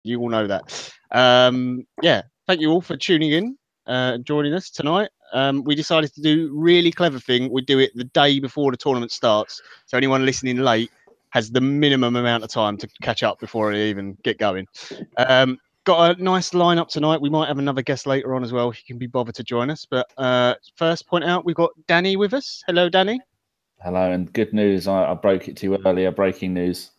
You all know that. Yeah, thank you all for tuning in and joining us tonight. We decided to do a really clever thing. We do it the day before the tournament starts. So anyone listening late has the minimum amount of time to catch up before they even get going. Got a nice lineup tonight. We might have another guest later on as well if you can be bothered to join us. But first, point out we've got Danny with us. Hello, Danny. Hello, and good news. I broke it to you earlier. Breaking news.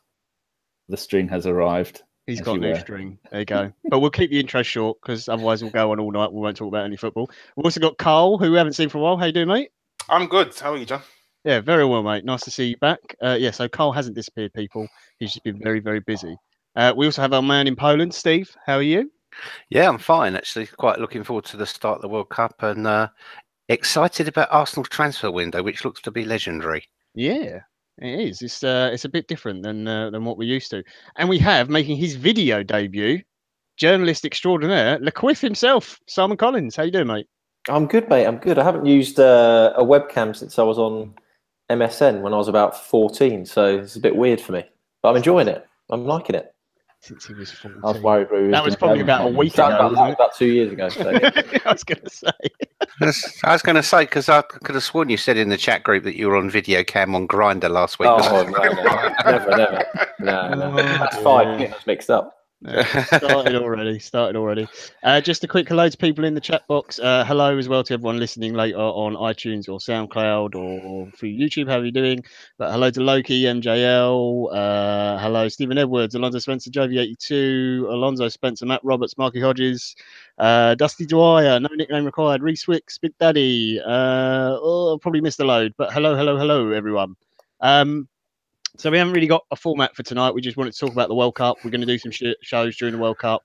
The string has arrived. He's got a new string. There you go. But we'll keep the intro short because otherwise we'll go on all night. We won't talk about any football. We've also got Karl, who we haven't seen for a while. How you doing, mate? I'm good. How are you, John? Yeah, very well, mate. Nice to see you back. Yeah, so Karl hasn't disappeared, people. He's just been very, very busy. We also have our man in Poland, Steve. How are you? Yeah, I'm fine, actually. Quite looking forward to the start of the World Cup and excited about Arsenal's transfer window, which looks to be legendary. Yeah, it is. It's a bit different than what we're used to. And we have, making his video debut, journalist extraordinaire, LeQuiff himself, Simon Collings. How you doing, mate? I'm good, mate. I'm good. I haven't used a webcam since I was on MSN when I was about 14, so it's a bit weird for me. But I'm enjoying it. I'm liking it. Since he was 14. I was worried. That was probably about a week ago. That was about 2 years ago. So, yeah. I was going to say. I was going to say, because I could have sworn you said in the chat group that you were on video cam on Grindr last week. Oh, no. Never. No. That's 5 minutes mixed up. Started already. Just a quick hello to people in the chat box. Hello as well to everyone listening later on iTunes or SoundCloud or through YouTube. How are you doing? But hello to Loki, MJL. Hello, Stephen Edwards, Alonso Spencer, Jovi82, Alonso Spencer, Matt Roberts, Marky Hodges, Dusty Dwyer, no nickname required, Reese Wicks, Big Daddy. Probably missed a load, but hello, everyone. So we haven't really got a format for tonight. We just wanted to talk about the World Cup. We're going to do some shows during the World Cup.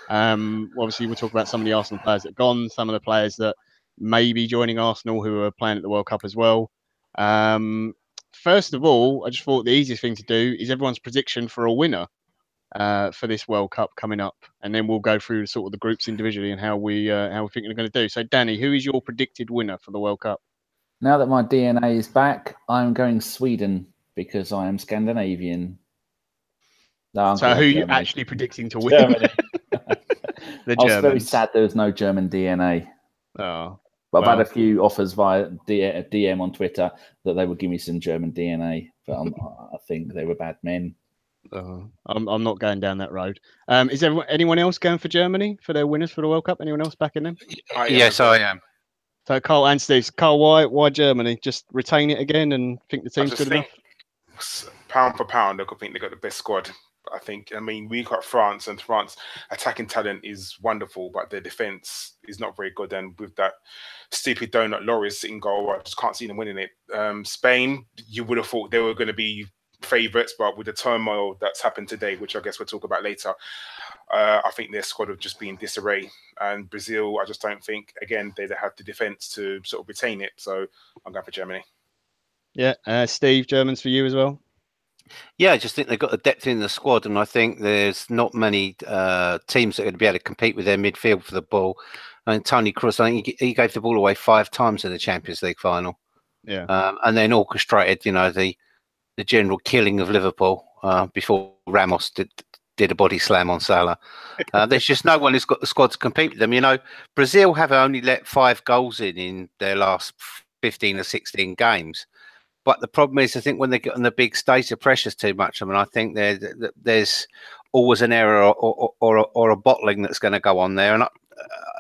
Obviously, we'll talk about some of the Arsenal players that have gone, some of the players that may be joining Arsenal who are playing at the World Cup as well. First of all, I just thought the easiest thing to do is everyone's prediction for a winner for this World Cup coming up, and then we'll go through sort of the groups individually and how we think they're going to do. So, Danny, who is your predicted winner for the World Cup? Now that my DNA is back, I'm going Sweden, because I am Scandinavian. No, so who are you actually predicting to win? Germany. I was very sad there was no German DNA. Oh, but I've had a few offers via DM on Twitter that they would give me some German DNA, but I think they were bad men. I'm not going down that road. Is anyone else going for Germany for their winners for the World Cup? Anyone else backing them? Yes, I am. So Karl and Steve. Karl, why Germany? Just retain it again and think the team's good enough? Pound for pound, I think they got the best squad. I mean, we got France, and France attacking talent is wonderful, but their defense is not very good. And with that stupid donut Loris in goal, I just can't see them winning it. Spain, you would have thought they were going to be favourites, but with the turmoil that's happened today, which I guess we'll talk about later, I think their squad have just been in disarray. And Brazil, I just don't think, again, they'd have the defence to sort of retain it. So I'm going for Germany. Yeah, Steve, Germans for you as well? Yeah, I just think they've got the depth in the squad, and I think there's not many teams that are going to be able to compete with their midfield for the ball. And Toni Kroos, I think he gave the ball away 5 times in the Champions League final. Yeah, and then orchestrated, the general killing of Liverpool before Ramos did a body slam on Salah. There's just no one who's got the squad to compete with them. Brazil have only let 5 goals in their last 15 or 16 games. But the problem is, I think when they get on the big stage, the pressure's too much. I mean, I think there's always an error or a bottling that's going to go on there. And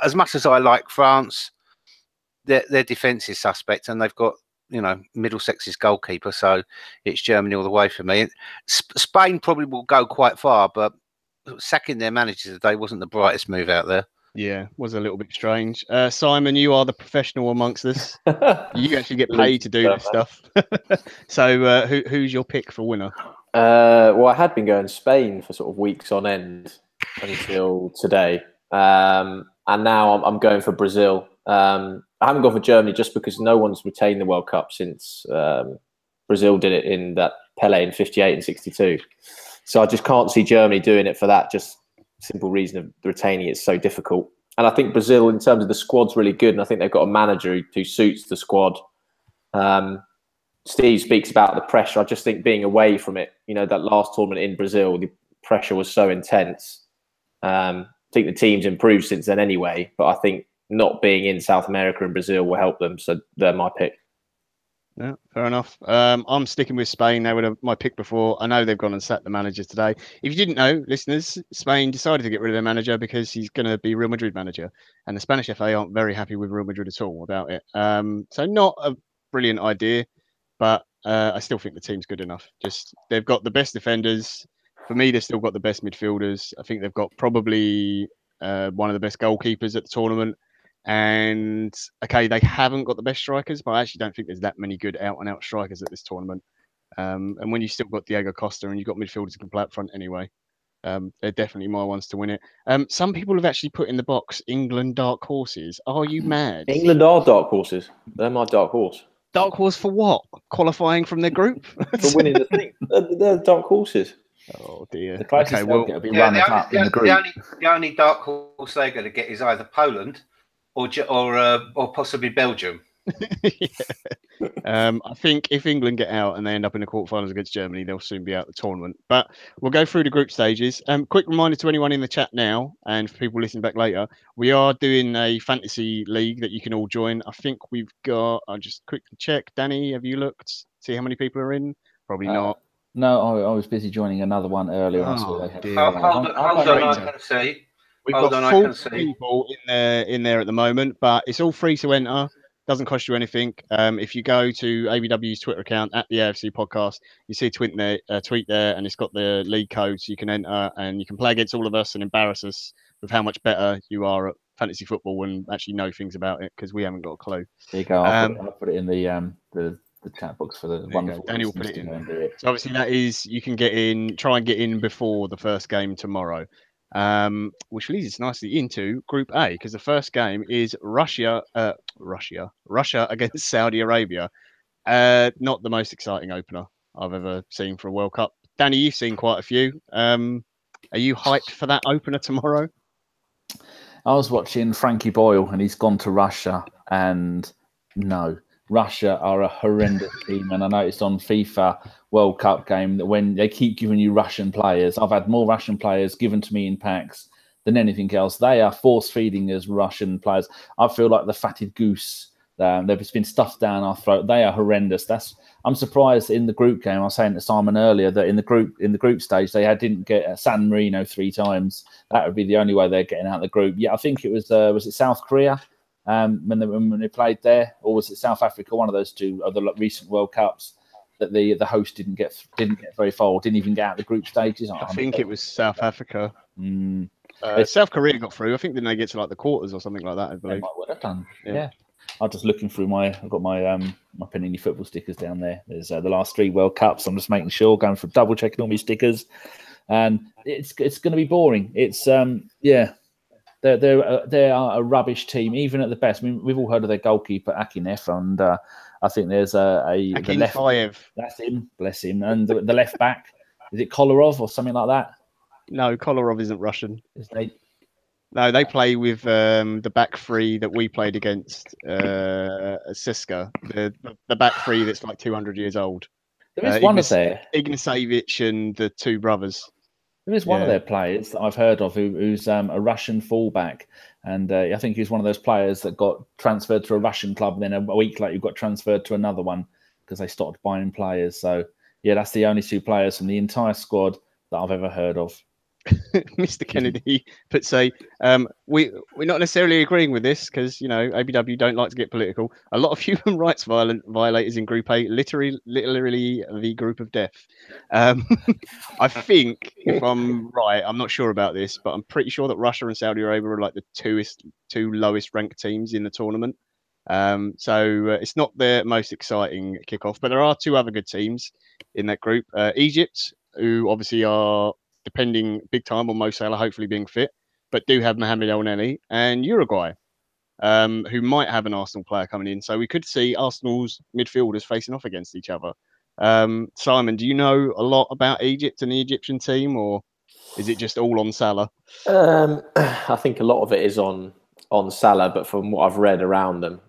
as much as I like France, their defence is suspect, and they've got Middlesex's goalkeeper, so it's Germany all the way for me. Spain probably will go quite far, but sacking their manager today wasn't the brightest move out there. Yeah, was a little bit strange. Simon, you are the professional amongst us. You actually get paid to do this stuff. So who's your pick for winner? Well, I had been going Spain for sort of weeks on end until today. And now I'm going for Brazil. I haven't gone for Germany just because no one's retained the World Cup since Brazil did it in that Pele in 58 and 62. So I just can't see Germany doing it for that just simple reason of retaining it's so difficult. And I think Brazil, in terms of the squad's really good, and I think they've got a manager who suits the squad. Steve speaks about the pressure. I just think being away from it, that last tournament in Brazil, the pressure was so intense. I think the team's improved since then anyway, but I think not being in South America and Brazil will help them. So they're my pick. Yeah, fair enough. I'm sticking with Spain. They were my pick before. I know they've gone and sacked the manager today. If you didn't know, listeners, Spain decided to get rid of their manager because he's going to be Real Madrid manager, and the Spanish FA aren't very happy with Real Madrid at all about it. So not a brilliant idea, but I still think the team's good enough. Just they've got the best defenders. For me, they've still got the best midfielders. I think they've got probably one of the best goalkeepers at the tournament. And okay, they haven't got the best strikers, but I actually don't think there's that many good out-and-out strikers at this tournament. And when you've still got Diego Costa and you've got midfielders who can play up front anyway, they're definitely my ones to win it. Some people have actually put in the box England dark horses. Are you mad? England are dark horses. They're my dark horse. Dark horse for what? Qualifying from their group? For winning the thing. They're dark horses. Oh dear. The closest Okay, well, they'll be runners up in the group. The only dark horse they're going to get is either Poland or possibly Belgium. I think if England get out and they end up in the quarterfinals against Germany, they'll soon be out of the tournament. But we'll go through the group stages. Quick reminder to anyone in the chat now, and for people listening back later, we are doing a fantasy league that you can all join. I think we've got. I'll just quickly check. Danny, have you looked? See how many people are in? Probably not. No, I was busy joining another one earlier. Oh, dear. Hold on, I can see. We've got 4 people in there at the moment, but it's all free to enter. Doesn't cost you anything. If you go to ABW's Twitter account at the AFC Podcast, you see a tweet there, and it's got the league code, so you can enter and you can play against all of us and embarrass us with how much better you are at fantasy football and actually know things about it, because we haven't got a clue. There you go. I'll put it in the chat box for the wonderful. Danny will put it in there. So obviously that is, you can try and get in before the first game tomorrow. Which leads us nicely into Group A, because the first game is Russia against Saudi Arabia. Not the most exciting opener I've ever seen for a World Cup. Danny, you've seen quite a few. Are you hyped for that opener tomorrow? I was watching Frankie Boyle, and he's gone to Russia, and no. Russia are a horrendous team, and I noticed on FIFA World Cup game that when they keep giving you Russian players, I've had more Russian players given to me in packs than anything else. They are force feeding us Russian players. I feel like the fatted goose. They've been stuffed down our throat. They are horrendous. I'm surprised in the group game. I was saying to Simon earlier that in the group stage they didn't get San Marino 3 times. That would be the only way they're getting out of the group. Yeah, I think it was it South Korea. When they played there, or was it South Africa? One of those two of the recent World Cups that the host didn't get very far, or didn't even get out the group stages. I think it was South Africa. South Korea got through. I think didn't they get to like the quarters or something like that? I believe. They might have done. Yeah. I'm just looking through I've got my Panini football stickers down there. There's the last 3 World Cups. I'm just making sure, going for double checking all my stickers, and it's going to be boring. It's They are a rubbish team, even at the best. I mean, we've all heard of their goalkeeper Akinev, and I think there's the left. That's him, bless him, and the left back, is it Kolarov or something like that? No, Kolarov isn't Russian. No, they play with the back 3 that we played against Siska, the back 3 that's like 200 years old. There is one of there, Ignacevich and the 2 brothers. There is one of their players that I've heard of who's a Russian fullback, and I think he's one of those players that got transferred to a Russian club, and then a week later got transferred to another one because they stopped buying players. So yeah, that's the only 2 players from the entire squad that I've ever heard of. Mr. Kennedy, but we're not necessarily agreeing with this because ABW don't like to get political. A lot of human rights violators in Group A, literally the group of death. I think, if I'm right, I'm not sure about this, but I'm pretty sure that Russia and Saudi Arabia are like the 2 lowest ranked teams in the tournament. So it's not the most exciting kickoff, but there are 2 other good teams in that group. Egypt, who obviously are depending big time on Mo Salah hopefully being fit, but do have Mohamed El Neni, and Uruguay, who might have an Arsenal player coming in. So we could see Arsenal's midfielders facing off against each other. Simon, do you know a lot about Egypt and the Egyptian team, or is it just all on Salah? I think a lot of it is on Salah, but from what I've read around them,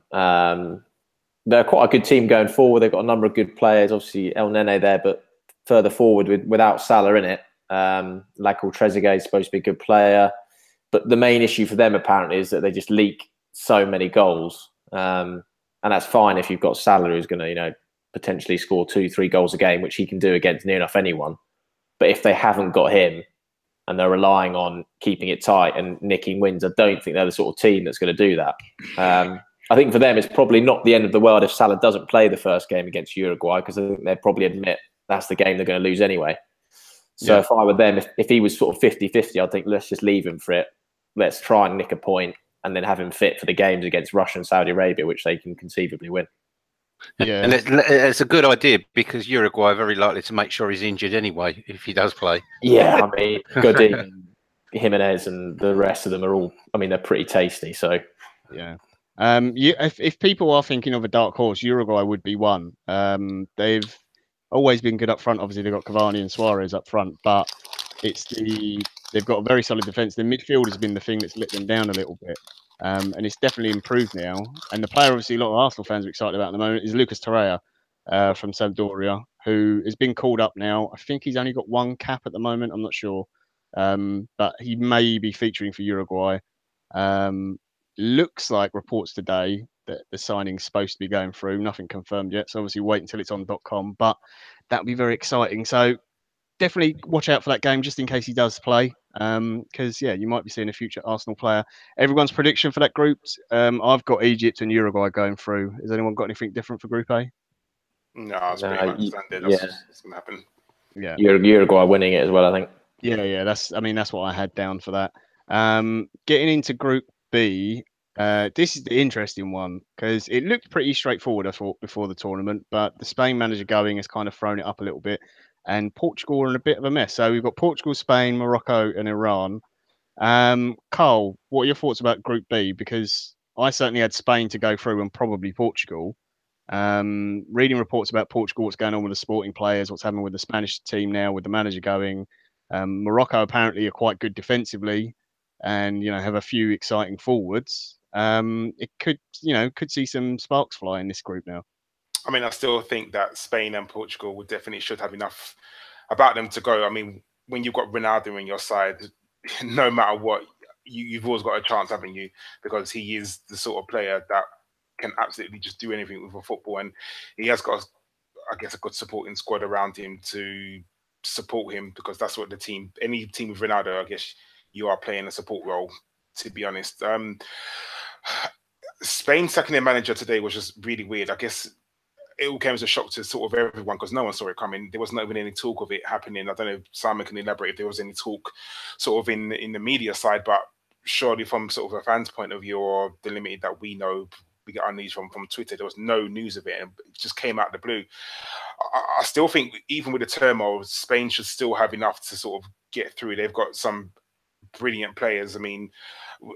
they're quite a good team going forward. They've got a number of good players. Obviously, El Nene there, but further forward without Salah in it. Lakul Trezeguet is supposed to be a good player. But the main issue for them apparently is that they just leak so many goals, and that's fine if you've got Salah who's going to potentially score 2-3 goals a game, which he can do against near enough anyone. But if they haven't got him and they're relying on keeping it tight and nicking wins, I don't think they're the sort of team that's going to do that. I think for them, it's probably not the end of the world if Salah doesn't play the first game against Uruguay, because I think they'd probably admit that's the game they're going to lose anyway. So if I were them, if he was sort of 50-50, I'd think let's just leave him for it. Let's try and nick a point and then have him fit for the games against Russia and Saudi Arabia, which they can conceivably win. Yeah, and it's a good idea because Uruguay are very likely to make sure he's injured anyway if he does play. Yeah, I mean, Godin, Jimenez, and the rest of them are all. I mean, they're pretty tasty. So yeah. If people are thinking of a dark horse, Uruguay would be one. They've always been good up front. Obviously, they've got Cavani and Suarez up front, but they've got a very solid defence. The midfield has been the thing that's let them down a little bit, and it's definitely improved now. And the player, obviously, a lot of Arsenal fans are excited about at the moment is Lucas Torreira from Sampdoria, who has been called up now. I think he's only got one cap at the moment. I'm not sure, but he may be featuring for Uruguay. Looks like reports today that the signing's supposed to be going through. Nothing confirmed yet, so obviously wait until it's on .com. But that would be very exciting. So definitely watch out for that game just in case he does play. Because you might be seeing a future Arsenal player. Everyone's prediction for that group. I've got Egypt and Uruguay going through. Has anyone got anything different for Group A? No, it's pretty much standard. That's what's going to happen. Yeah, Uruguay winning it as well, I think. Yeah. That's what I had down for that. Getting into Group B, this is the interesting one because it looked pretty straightforward, I thought, before the tournament, but the Spain manager going has kind of thrown it up a little bit, and Portugal are in a bit of a mess. So we've got Portugal, Spain, Morocco, and Iran. Karl, what are your thoughts about Group B? Because I certainly had Spain to go through and probably Portugal. Reading reports about Portugal, what's going on with the sporting players, what's happening with the Spanish team now, with the manager going. Morocco apparently are quite good defensively, and have a few exciting forwards. It could see some sparks fly in this group now. I mean, I still think that Spain and Portugal definitely should have enough about them to go. I mean, when you've got Ronaldo on your side, no matter what, you've always got a chance, haven't you? Because he is the sort of player that can absolutely just do anything with a football, and he has got, I guess, a good supporting squad around him to support him, because that's what any team with Ronaldo, I guess, you are playing a support role, to be honest. Spain sacking their manager today was just really weird. I guess it all came as a shock to sort of everyone because no one saw it coming. There was not even any talk of it happening. I don't know if Simon can elaborate if there was any talk sort of in the media side, but surely from sort of a fan's point of view, or the limited that we know, we get our news from Twitter, there was no news of it, and it just came out of the blue. I still think even with the turmoil, Spain should still have enough to sort of get through. They've got some brilliant players. I mean,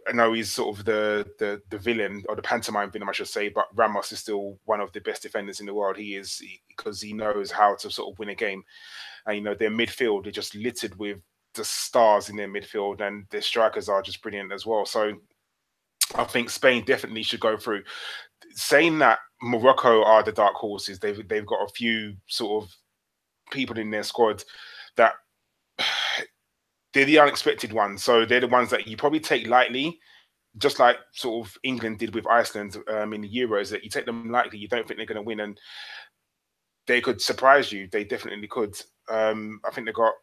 I know he's sort of the villain, or the pantomime villain, I should say, but Ramos is still one of the best defenders in the world. He is, because he knows how to sort of win a game. And, their midfield, they're just littered with the stars in their midfield, and their strikers are just brilliant as well. So I think Spain definitely should go through. Saying that Morocco are the dark horses, they've got a few sort of people in their squad that they're the unexpected ones. So they're the ones that you probably take lightly, just like sort of England did with Iceland in the Euros, that you take them lightly, you don't think they're going to win, and they could surprise you. They definitely could. I think they got,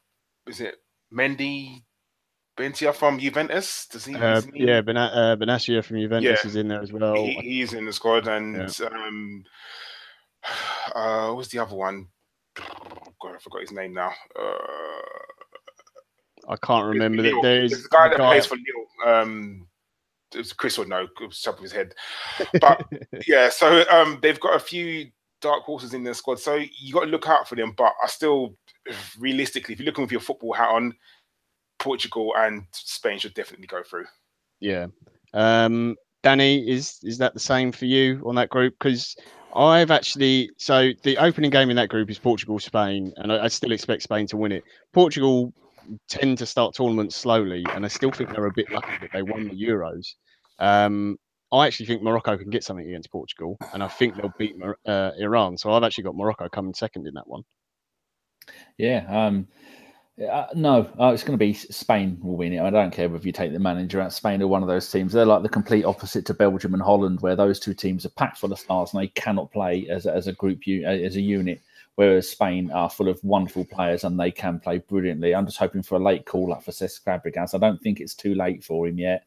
is it Mendy, Bentia from Juventus? Does he? Benatia from Juventus is in there as well. He's in the squad, and what's the other one? Oh, God, I forgot his name now. I can't remember that. There's a guy that plays for Lille. It's Chris would know, off top of his head. But yeah, so they've got a few dark horses in their squad, so you got to look out for them. But I still, realistically, if you're looking with your football hat on, Portugal and Spain should definitely go through. Yeah. Danny, is that the same for you on that group? Because I've actually, so the opening game in that group is Portugal-Spain, and I still expect Spain to win it. Portugal tend to start tournaments slowly, and I still think they're a bit lucky that they won the Euros. I actually think Morocco can get something against Portugal, and I think they'll beat Iran. So I've actually got Morocco coming second in that one. Yeah, No, it's going to be Spain will win it. I don't care if you take the manager out. Spain are one of those teams. They're like the complete opposite to Belgium and Holland, where those two teams are packed full of stars and they cannot play as a group, as a unit. Whereas Spain are full of wonderful players and they can play brilliantly. I'm just hoping for a late call up for Cesc Fabregas. I don't think it's too late for him yet.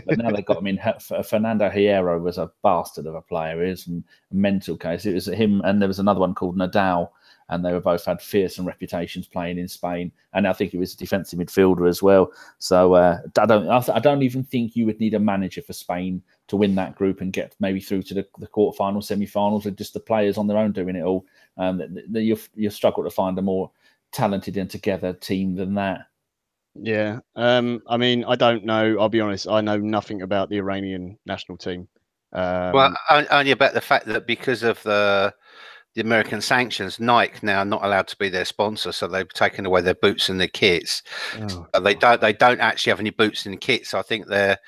But now they've got him in. Fernando Hierro was a bastard of a player. He was a mental case. It was him, and there was another one called Nadal, and they were both had fearsome reputations playing in Spain. And I think he was a defensive midfielder as well. So I don't even think you would need a manager for Spain to win that group and get maybe through to the quarterfinals, semi-finals, with just the players on their own doing it all. You'll struggle to find a more talented and together team than that. Yeah. I mean, I don't know. I'll be honest. I know nothing about the Iranian national team. Well, only about the fact that because of the American sanctions, Nike now are not allowed to be their sponsor, so they've taken away their boots and their kits. They don't actually have any boots and kits. So I think they're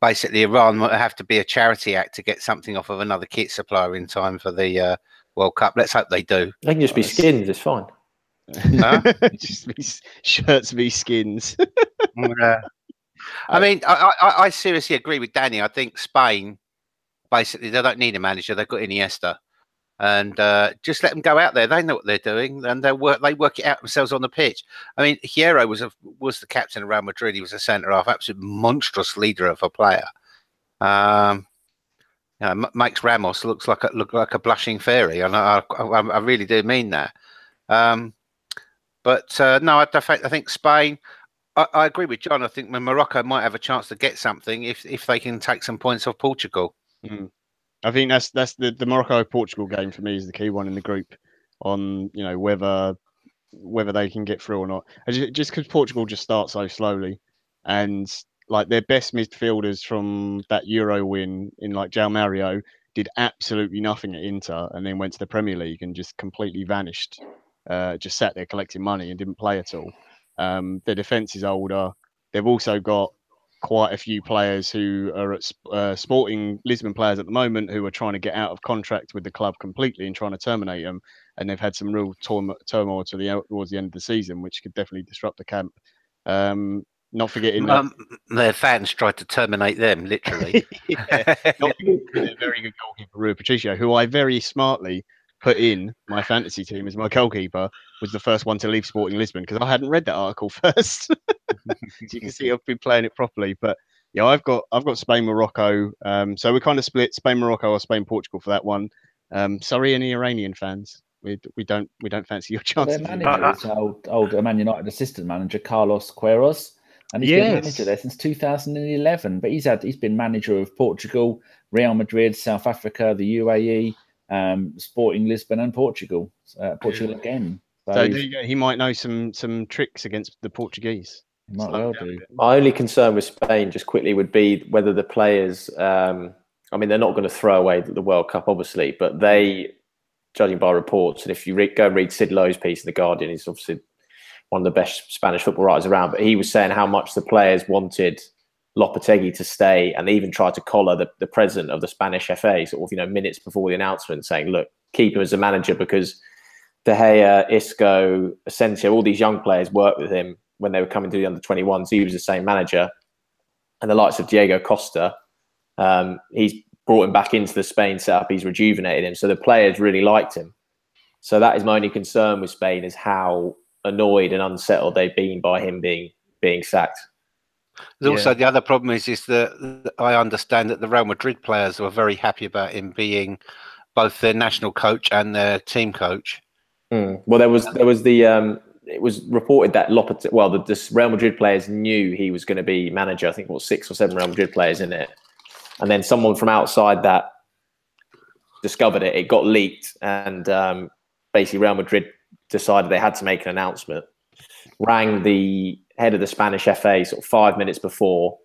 basically Iran might have to be a charity act to get something off of another kit supplier in time for the World Cup. Let's hope they do. They can just be skins. It's fine. Just be shirts, be skins. I mean, I seriously agree with Danny. I think Spain, basically, they don't need a manager. They've got Iniesta, and just let them go out there. They know what they're doing, and they work it out themselves on the pitch. I mean, Hierro was the captain of Real Madrid. He was a centre half, absolute monstrous leader of a player. Makes Ramos look like a blushing fairy, and I really do mean that. But no, I think Spain. I agree with John. I think Morocco might have a chance to get something if they can take some points off Portugal. I think that's the Morocco-Portugal game for me is the key one in the group on whether they can get through or not. Just because Portugal just starts so slowly, and like their best midfielders from that Euro win in like João Mario did absolutely nothing at Inter, and then went to the Premier League and just completely vanished. Just sat there collecting money and didn't play at all. Their defence is older. They've also got quite a few players who are at Sporting Lisbon players at the moment who are trying to get out of contract with the club completely and trying to terminate them. And they've had some real turmoil towards the end of the season, which could definitely disrupt the camp. Not forgetting that their fans tried to terminate them, literally. Not forgetting a very good goalkeeper, Rui Patricio, who I very smartly put in my fantasy team as my goalkeeper, was the first one to leave Sporting Lisbon because I hadn't read that article first. So you can see I've been playing it properly. But yeah, I've got Spain, Morocco. So we're kind of split Spain, Morocco or Spain, Portugal for that one. Sorry, any Iranian fans. We don't fancy your chances. Their manager is old Man United assistant manager Carlos Queiroz, and he's been manager there since 2011. But he's been manager of Portugal, Real Madrid, South Africa, the UAE, Sporting Lisbon, and Portugal. Portugal again. So he might know some tricks against the Portuguese. He might well do. My only concern with Spain, just quickly, would be whether the players. I mean, they're not going to throw away the World Cup, obviously, but they, judging by reports, and if you go and read Sid Lowe's piece in The Guardian, he's obviously one of the best Spanish football writers around, but he was saying how much the players wanted Lopetegui to stay, and they even tried to collar the president of the Spanish FA sort of, minutes before the announcement, saying, look, keep him as a manager, because De Gea, Isco, Asensio, all these young players worked with him when they were coming to the under-21s. He was the same manager. And the likes of Diego Costa, he's brought him back into the Spain setup. He's rejuvenated him. So the players really liked him. So that is my only concern with Spain, is how annoyed and unsettled they've been by him being sacked. There's also the other problem is that I understand that the Real Madrid players were very happy about him being both their national coach and their team coach. Well, there was it was reported that the Real Madrid players knew he was going to be manager. I think 6 or 7 Real Madrid players in it, and then someone from outside that discovered it. It got leaked, and basically Real Madrid decided they had to make an announcement. Rang the head of the Spanish FA sort of 5 minutes before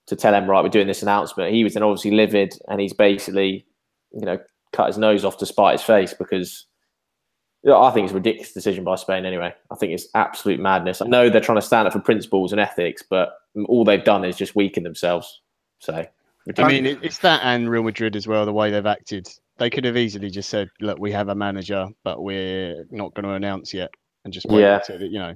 to tell him, right, we're doing this announcement. He was then obviously livid, and he's basically, cut his nose off to spite his face, because I think it's a ridiculous decision by Spain anyway. I think it's absolute madness. I know they're trying to stand up for principles and ethics, but all they've done is just weaken themselves. So, I mean, it's that and Real Madrid as well, the way they've acted. They could have easily just said, look, we have a manager, but we're not going to announce yet, and just wait until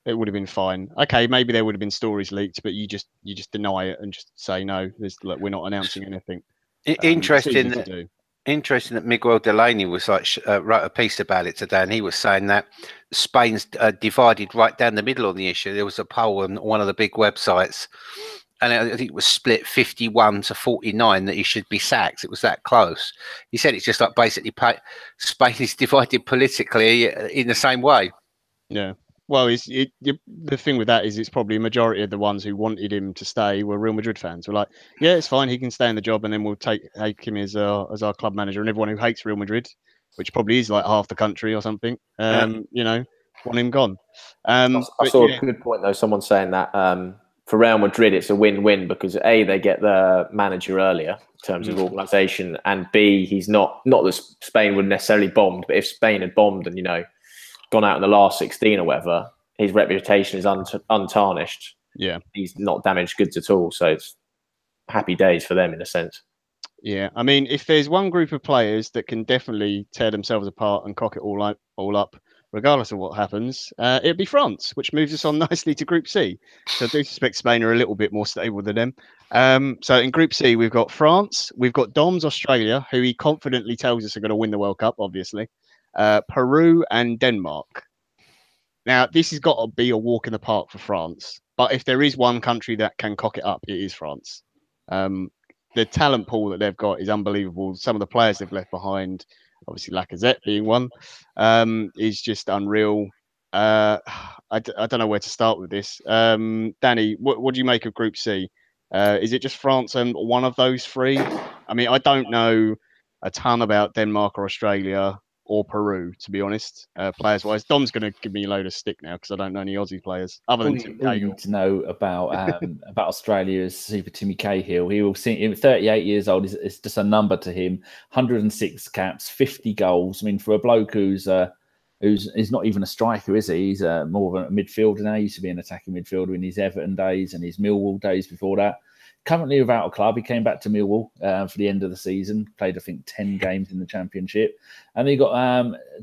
it would have been fine. Okay, maybe there would have been stories leaked, but you just deny it and just say no. We're not announcing anything. Interesting. To do. Interesting that Miguel Delaney was wrote a piece about it today, and he was saying that Spain's divided right down the middle on the issue. There was a poll on one of the big websites, and I think it was split 51 to 49 that he should be sacked. It was that close. He said it's just like basically Spain is divided politically in the same way. Yeah. Well, the thing with that is it's probably a majority of the ones who wanted him to stay were Real Madrid fans. We're like, yeah, it's fine, he can stay in the job, and then we'll take him as our club manager. And everyone who hates Real Madrid, which probably is like half the country or something, you know, want him gone. I saw a good point though. Someone saying that for Real Madrid, it's a win-win because A, they get the manager earlier in terms of organisation, and B, he's not that Spain would necessarily bombed, but if Spain had bombed and gone out in the last 16 or whatever, his reputation is untarnished. Yeah, he's not damaged goods at all, so it's happy days for them in a sense. Yeah, I mean, if there's one group of players that can definitely tear themselves apart and cock it all up, regardless of what happens, it'd be France, which moves us on nicely to Group C. So I do suspect Spain are a little bit more stable than them. So in Group C, we've got France, we've got Dom's Australia, who he confidently tells us are going to win the World Cup, obviously. Peru and Denmark. Now, this has got to be a walk in the park for France. But if there is one country that can cock it up, it is France. The talent pool that they've got is unbelievable. Some of the players they've left behind, obviously Lacazette being one, is just unreal. I don't know where to start with this. Danny, what do you make of Group C? Is it just France and one of those three? I mean, I don't know a ton about Denmark or Australia or Peru, to be honest, players-wise. Dom's going to give me a load of stick now because I don't know any Aussie players other than Tim Cahill. You need to know about Australia is Super Timmy Cahill. He will see 38 years old. It's just a number to him. 106 caps, 50 goals. I mean, for a bloke who's not even a striker, is he? He's more of a midfielder now. He used to be an attacking midfielder in his Everton days and his Millwall days before that. Currently without a club, he came back to Millwall for the end of the season. Played, I think, 10 games in the Championship. And then you got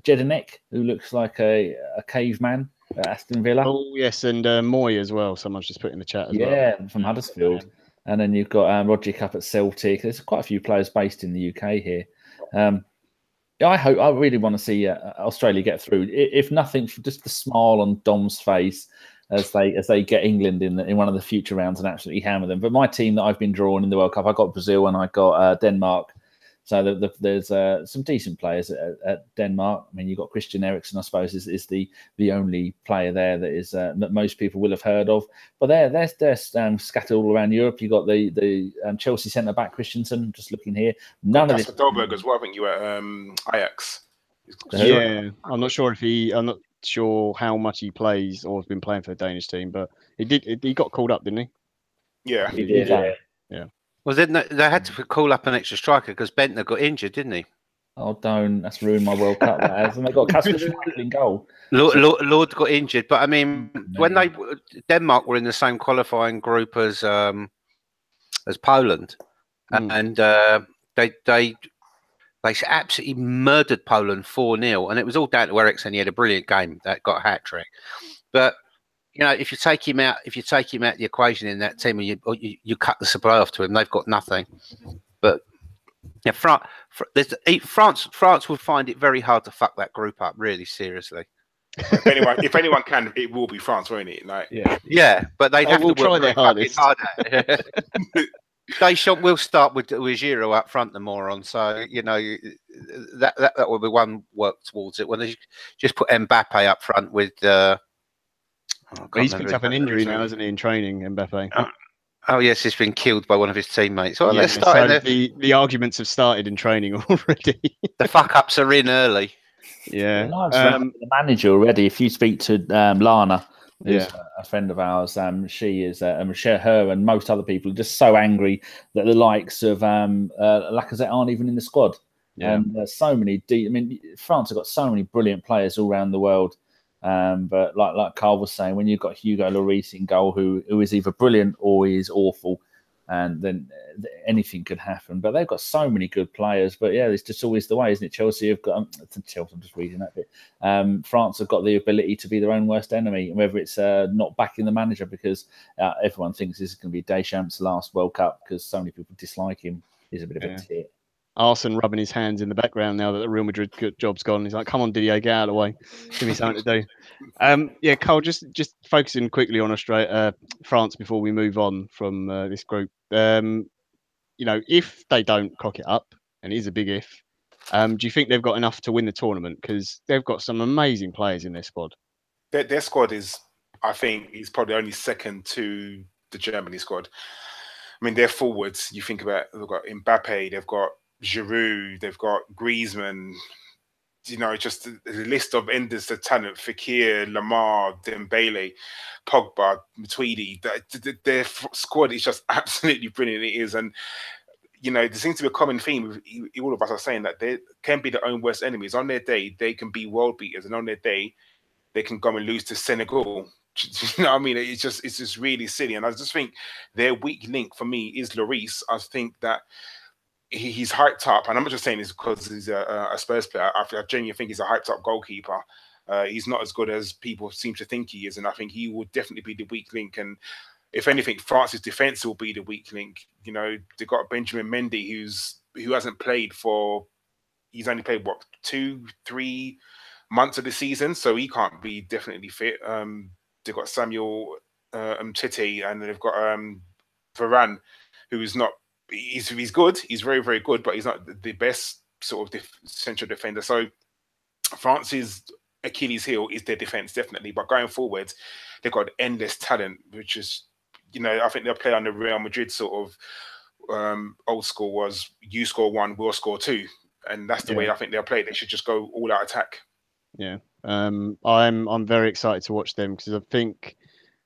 Jedinek, who looks like a caveman at Aston Villa. Oh, yes, and Moy as well. Someone's just put in the chat as well. Yeah, from Huddersfield. And then you've got Roger Cup at Celtic. There's quite a few players based in the UK here. I really want to see Australia get through. If nothing, just the smile on Dom's face as they get England in one of the future rounds and absolutely hammer them. But my team that I've been drawing in the World Cup, I got Brazil and I got Denmark. So there's some decent players at Denmark. I mean, you've got Christian Eriksen, I suppose, is the only player there that is that most people will have heard of. But they're scattered all around Europe. You've got the Chelsea centre back Christensen. Just looking here, none of this. Dolberg as well. I think you were Ajax. Yeah, I'm not sure I'm not sure how much he plays or has been playing for the Danish team, but he got called up, didn't he? Yeah, he did. Yeah. Well, then they had to call up an extra striker because Bentner got injured, didn't he? Oh, that's ruined my World Cup. And they got Kasper Schmeichel in goal. Lord got injured, but I mean, when Denmark were in the same qualifying group as Poland, and they absolutely murdered Poland 4-0, and it was all down to Eriksen. He had a brilliant game that got a hat trick, but if you take him out, the equation in that team, and you cut the supply off to him, they've got nothing. But yeah, France would find it very hard to fuck that group up, really seriously. If anyone can, it will be France, won't it? Like, yeah, but they have to try their hardest. Deschamps will start with Giroud up front, the moron. So that will be one work towards it. When they just put Mbappe up front with. He's picked up an injury now, hasn't he, in training, Mbappe? Oh yes, he's been killed by one of his teammates. Well, the arguments have started in training already. The fuck ups are in early. Yeah, the manager already. If you speak to Lana, who's a friend of ours, she is, her and most other people are just so angry that the likes of Lacazette aren't even in the squad. Yeah. And there's so many. France have got so many brilliant players all around the world. But like Karl was saying, when you've got Hugo Lloris in goal, who is either brilliant or is awful, and then anything could happen. But they've got so many good players. But yeah, it's just always the way, isn't it? Chelsea have got Chelsea. I'm just reading that bit. France have got the ability to be their own worst enemy, whether it's not backing the manager because everyone thinks this is going to be Deschamps' last World Cup because so many people dislike him. He's a bit of a tit. Arsene rubbing his hands in the background now that the Real Madrid job's gone. He's like, "Come on, Didier, get out of the way. Give me something to do." Yeah, Karl, just focusing quickly on France before we move on from this group. If they don't cock it up, and it is a big if, do you think they've got enough to win the tournament? Because they've got some amazing players in their squad. Their squad is, I think, is probably only second to the Germany squad. I mean, their forwards, you think about, they've got Mbappe, they've got Giroud, they've got Griezmann, just the list of enders of talent, Fekir, Lamar, Dembele, Pogba, Matuidi. Their squad is just absolutely brilliant. It is. And, there seems to be a common theme with all of us are saying that they can be their own worst enemies. On their day, they can be world beaters. And on their day, they can go and lose to Senegal. You know what I mean? It's just really silly. And I just think their weak link for me is Lloris. I think that he's hyped up, and I'm not just saying this because he's a Spurs player. I genuinely think he's a hyped up goalkeeper. He's not as good as people seem to think he is, and I think he will definitely be the weak link. And if anything, France's defense will be the weak link. They've got Benjamin Mendy, who hasn't played he's only played 2-3 months of the season, so he can't be definitely fit. They've got Samuel Tete, and they've got Varane, who is not. He's good. He's very, very good, but he's not the best sort of central defender. So France's Achilles heel is their defense, definitely. But going forward, they've got endless talent, which is, I think they'll play on the Real Madrid sort of old school was you score one, we'll score two. And that's the way I think they'll play. They should just go all out attack. Yeah. I'm very excited to watch them because I think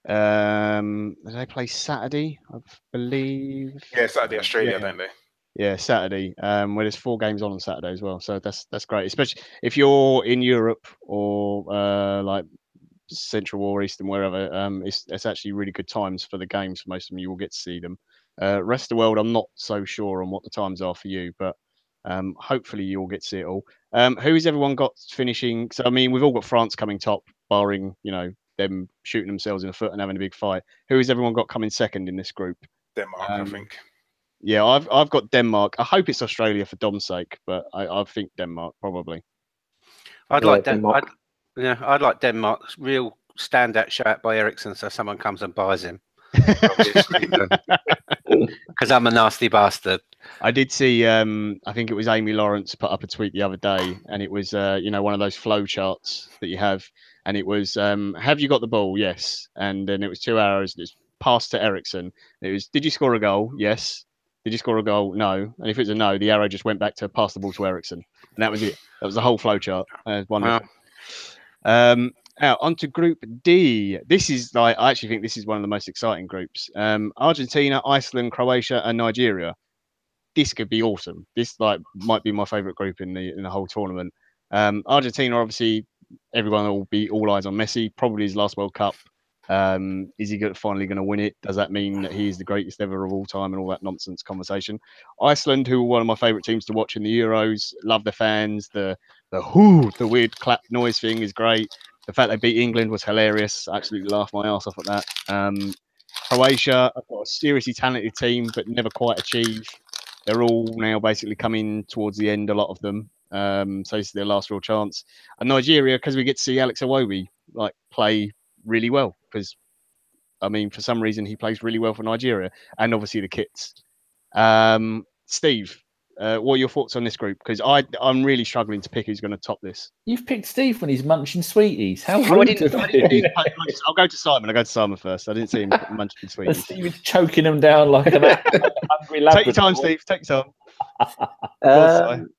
they play Saturday, I believe. Yeah, Saturday, Australia, don't they? Yeah, Saturday. Where there's 4 games on Saturday as well. So that's great, especially if you're in Europe or like Central or Eastern, wherever. It's actually really good times for the games. For most of them, you will get to see them. Rest of the world, I'm not so sure on what the times are for you, but hopefully you'll get to see it all. Who's everyone got finishing? So I mean, we've all got France coming top, barring them shooting themselves in the foot and having a big fight. Who has everyone got coming second in this group? Denmark, I think. Yeah, I've got Denmark. I hope it's Australia for Dom's sake, but I think Denmark probably. I'd like Denmark. I'd like Denmark's real standout shout by Ericsson, so someone comes and buys him. Because I'm a nasty bastard. I did see. I think it was Amy Lawrence put up a tweet the other day, and it was one of those flow charts that you have, and it was have you got the ball? Yes, and then it was 2 arrows. It's passed to Ericsson. It was did you score a goal? Yes. Did you score a goal? No. And if it was a no, the arrow just went back to pass the ball to Ericsson, and that was it. That was the whole flow chart. Wonderful. Wow. Now on to Group D. This is I actually think this is one of the most exciting groups. Argentina, Iceland, Croatia, and Nigeria. This could be awesome. This might be my favourite group in the whole tournament. Argentina, obviously, everyone will be all eyes on Messi. Probably his last World Cup. Is he finally going to win it? Does that mean that he's the greatest ever of all time and all that nonsense conversation? Iceland, who are one of my favourite teams to watch in the Euros, love the fans. The weird clap noise thing is great. The fact they beat England was hilarious. I absolutely laughed my ass off at that. Croatia, I've got a seriously talented team, but never quite achieve. They're all now basically coming towards the end, a lot of them. So this is their last real chance. And Nigeria, because we get to see Alex Iwobi play really well. Because, I mean, for some reason, he plays really well for Nigeria. And obviously the kits. Steve, what are your thoughts on this group? Because I'm really struggling to pick who's going to top this. You've picked Steve when he's munching sweeties. How rude of you. I'll go to Simon. I'll go to Simon first. I didn't see him munching sweeties. Steve is choking him down like an hungry Labrador. Take your time, Steve. Take your time.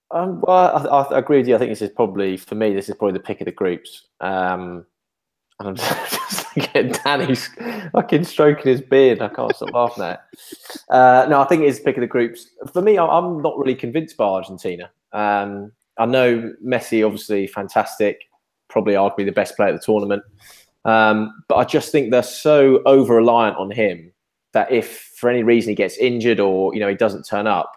Well, I agree with you. I think this is probably, for me, this is probably the pick of the groups. And I'm just getting Danny's fucking stroking his beard. I can't stop laughing at it. No, I think it's pick of the groups. For me, I'm not really convinced by Argentina. I know Messi, obviously fantastic, probably arguably the best player at the tournament. But I just think they're so over-reliant on him that if for any reason he gets injured or, you know, he doesn't turn up,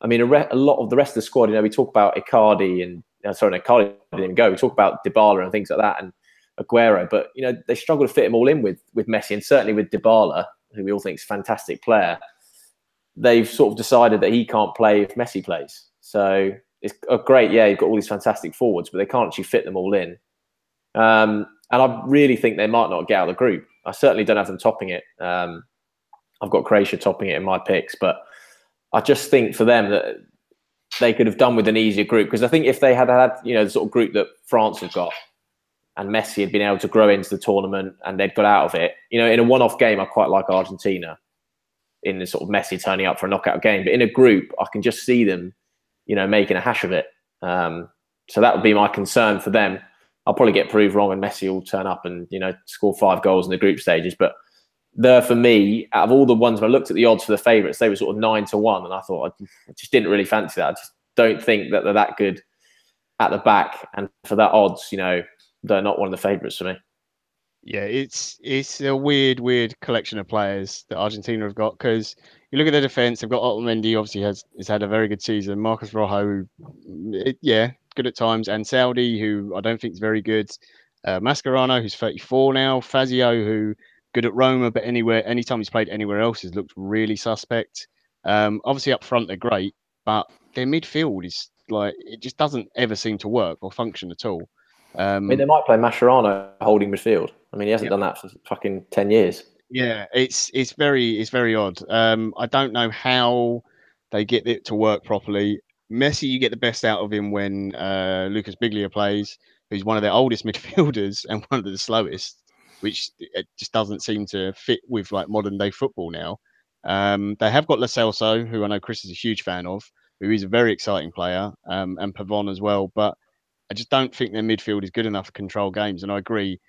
I mean, a lot of the rest of the squad, you know, we talk about Icardi and, Icardi didn't even go. We talk about Dybala and things like that and Aguero, but, you know, they struggle to fit him all in with Messi, and certainly with Dybala, who we all think is a fantastic player. They've sort of decided that he can't play if Messi plays. So it's great, yeah, you've got all these fantastic forwards, but they can't actually fit them all in. And I really think they might not get out of the group. I certainly don't have them topping it. I've got Croatia topping it in my picks, but I just think for them that they could have done with an easier group, because I think if they had had, you know, the sort of group that France have got, and Messi had been able to grow into the tournament and they'd got out of it, you know, in a one-off game, I quite like Argentina in the sort of Messi turning up for a knockout game. But in a group, I can just see them, you know, making a hash of it. So that would be my concern for them. I'll probably get proved wrong and Messi will turn up and, you know, score 5 goals in the group stages. But for me, out of all the ones, when I looked at the odds for the favourites, they were sort of 9-1. And I thought, I just didn't really fancy that. I just don't think that they're that good at the back. And for that odds, you know, they're not one of the favourites for me. Yeah, it's a weird collection of players that Argentina have got, because you look at their defence, they've got Otamendi, obviously has had a very good season. Marcus Rojo, good at times, and Saudi, who I don't think is very good. Mascherano, who's 34 now. Fazio, who good at Roma, but anytime he's played anywhere else, has looked really suspect. Obviously up front they're great, but their midfield is like, it just doesn't ever seem to work or function at all. I mean, they might play Mascherano holding midfield. I mean, he hasn't done that for fucking 10 years. Yeah, it's very odd. I don't know how they get it to work properly. Messi, you get the best out of him when Lucas Biglia plays, who's one of their oldest midfielders and one of the slowest, which it just doesn't seem to fit with like modern day football now. They have got Lo Celso, who I know Chris is a huge fan of, who is a very exciting player, and Pavon as well, but I just don't think their midfield is good enough to control games. And I agree,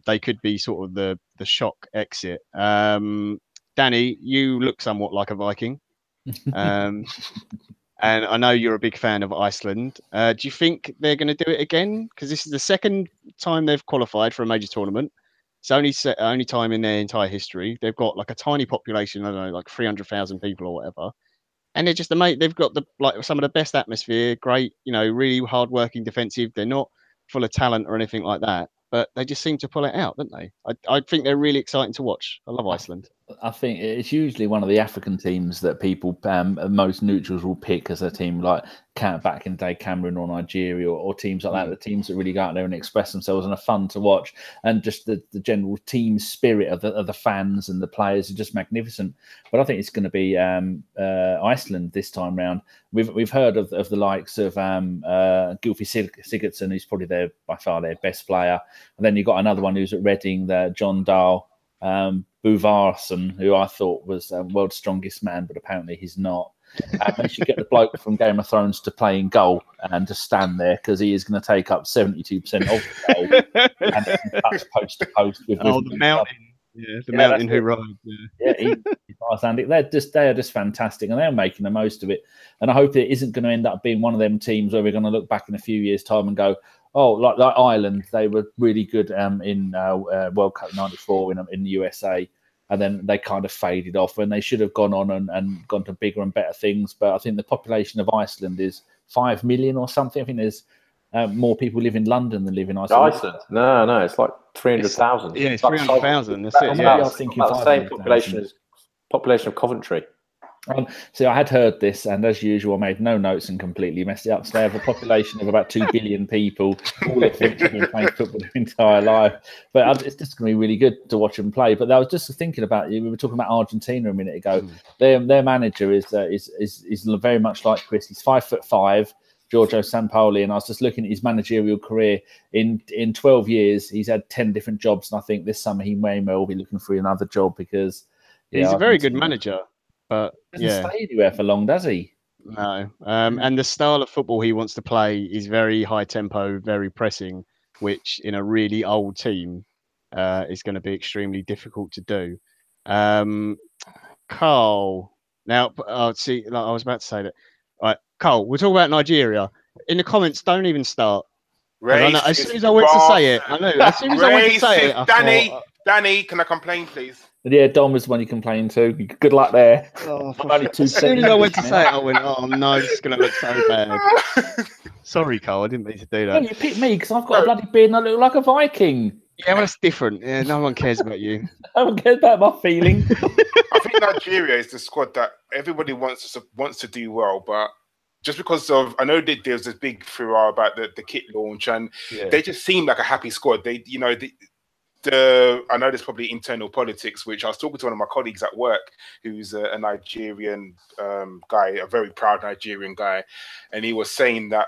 they could be sort of the shock exit. Danny, you look somewhat like a Viking. And I know you're a big fan of Iceland. Do you think they're going to do it again? Because this is the second time they've qualified for a major tournament. It's only time in their entire history. They've got like a tiny population, I don't know, like 300,000 people or whatever. And they're just amazing. They've got some of the best atmosphere, great, you know, really hardworking defensive. They're not full of talent or anything like that, but they just seem to pull it out, don't they? I think they're really exciting to watch. I love Iceland. I think it's usually one of the African teams that people, most neutrals will pick as a team, like back in the day, Cameroon or Nigeria or teams like that. The teams that really go out there and express themselves and are fun to watch, and just the general team spirit of the fans and the players are just magnificent. But I think it's going to be Iceland this time round. We've heard of the likes of Gylfi Sigurdsson, who's probably by far their best player, and then you've got another one who's at Reading, John Dahl. Buvarsson, who I thought was world's strongest man, but apparently he's not. They should get the bloke from Game of Thrones to play in goal and just stand there, because he is going to take up 72% of the goal and touch post to post with the mountain. The mountain who rides. He's Icelandic. They are just fantastic, and they're making the most of it. And I hope it isn't going to end up being one of them teams where we're going to look back in a few years' time and go, oh, like Ireland, they were really good in World Cup '94 in the USA, and then they kind of faded off when they should have gone on and gone to bigger and better things. But I think the population of Iceland is 5 million or something. I think there's more people live in London than live in Iceland. Iceland? No, it's like 300,000. Yeah, it's 300,000. That's it. I was thinking about the same population of Coventry. See, I had heard this, and as usual, I made no notes and completely messed it up. So they have a population of about 2 billion people, all of which have been playing football their entire life. But it's just going to be really good to watch them play. But I was just thinking about you. We were talking about Argentina a minute ago. Their manager is very much like Chris. He's 5'5", Giorgio Sampaoli, and I was just looking at his managerial career. In 12 years, he's had 10 different jobs, and I think this summer he may well be looking for another job, because he's a very good manager. But doesn't stay anywhere for long, does he? No. And the style of football he wants to play is very high tempo, very pressing, which in a really old team is going to be extremely difficult to do. Karl, now, see, like I was about to say that. All right, Karl, we'll talk about Nigeria. In the comments, don't even start. As soon as I went to say it, I know. As soon as I went to say it, Danny, can I complain, please? Yeah, Dom is the one you complain to. Good luck there. Oh, I'm only as soon as I went to say it, I went, it. "Oh no, this is going to look so bad." Sorry, Carl, I didn't mean to do No, that. you picked me because I've got a bloody beard and I look like a Viking. Yeah, well, that's different. Yeah, no one cares about you. I don't care about my feelings. I think Nigeria is the squad that everybody wants to do well, but just because of, I know that there's this big furore about the kit launch, and they just seem like a happy squad. They, you know, I know there's probably internal politics, which I was talking to one of my colleagues at work, who's a Nigerian guy, a very proud Nigerian guy, and he was saying that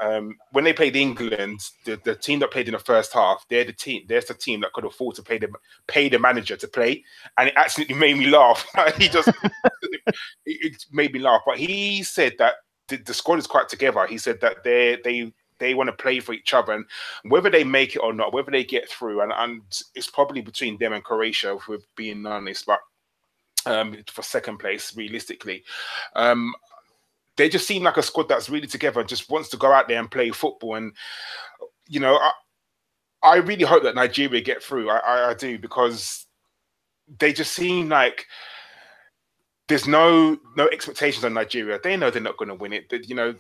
when they played England, the team that played in the first half, there's the team that could afford to pay the manager to play, and it absolutely made me laugh. It made me laugh. But he said that the squad is quite together. He said that they want to play for each other, and whether they make it or not, whether they get through, and it's probably between them and Croatia, if we're being honest, but for second place, realistically. They just seem like a squad that's really together, just wants to go out there and play football. And, you know, I really hope that Nigeria get through. I do, because they just seem like there's no expectations on Nigeria. They know they're not going to win it. You know,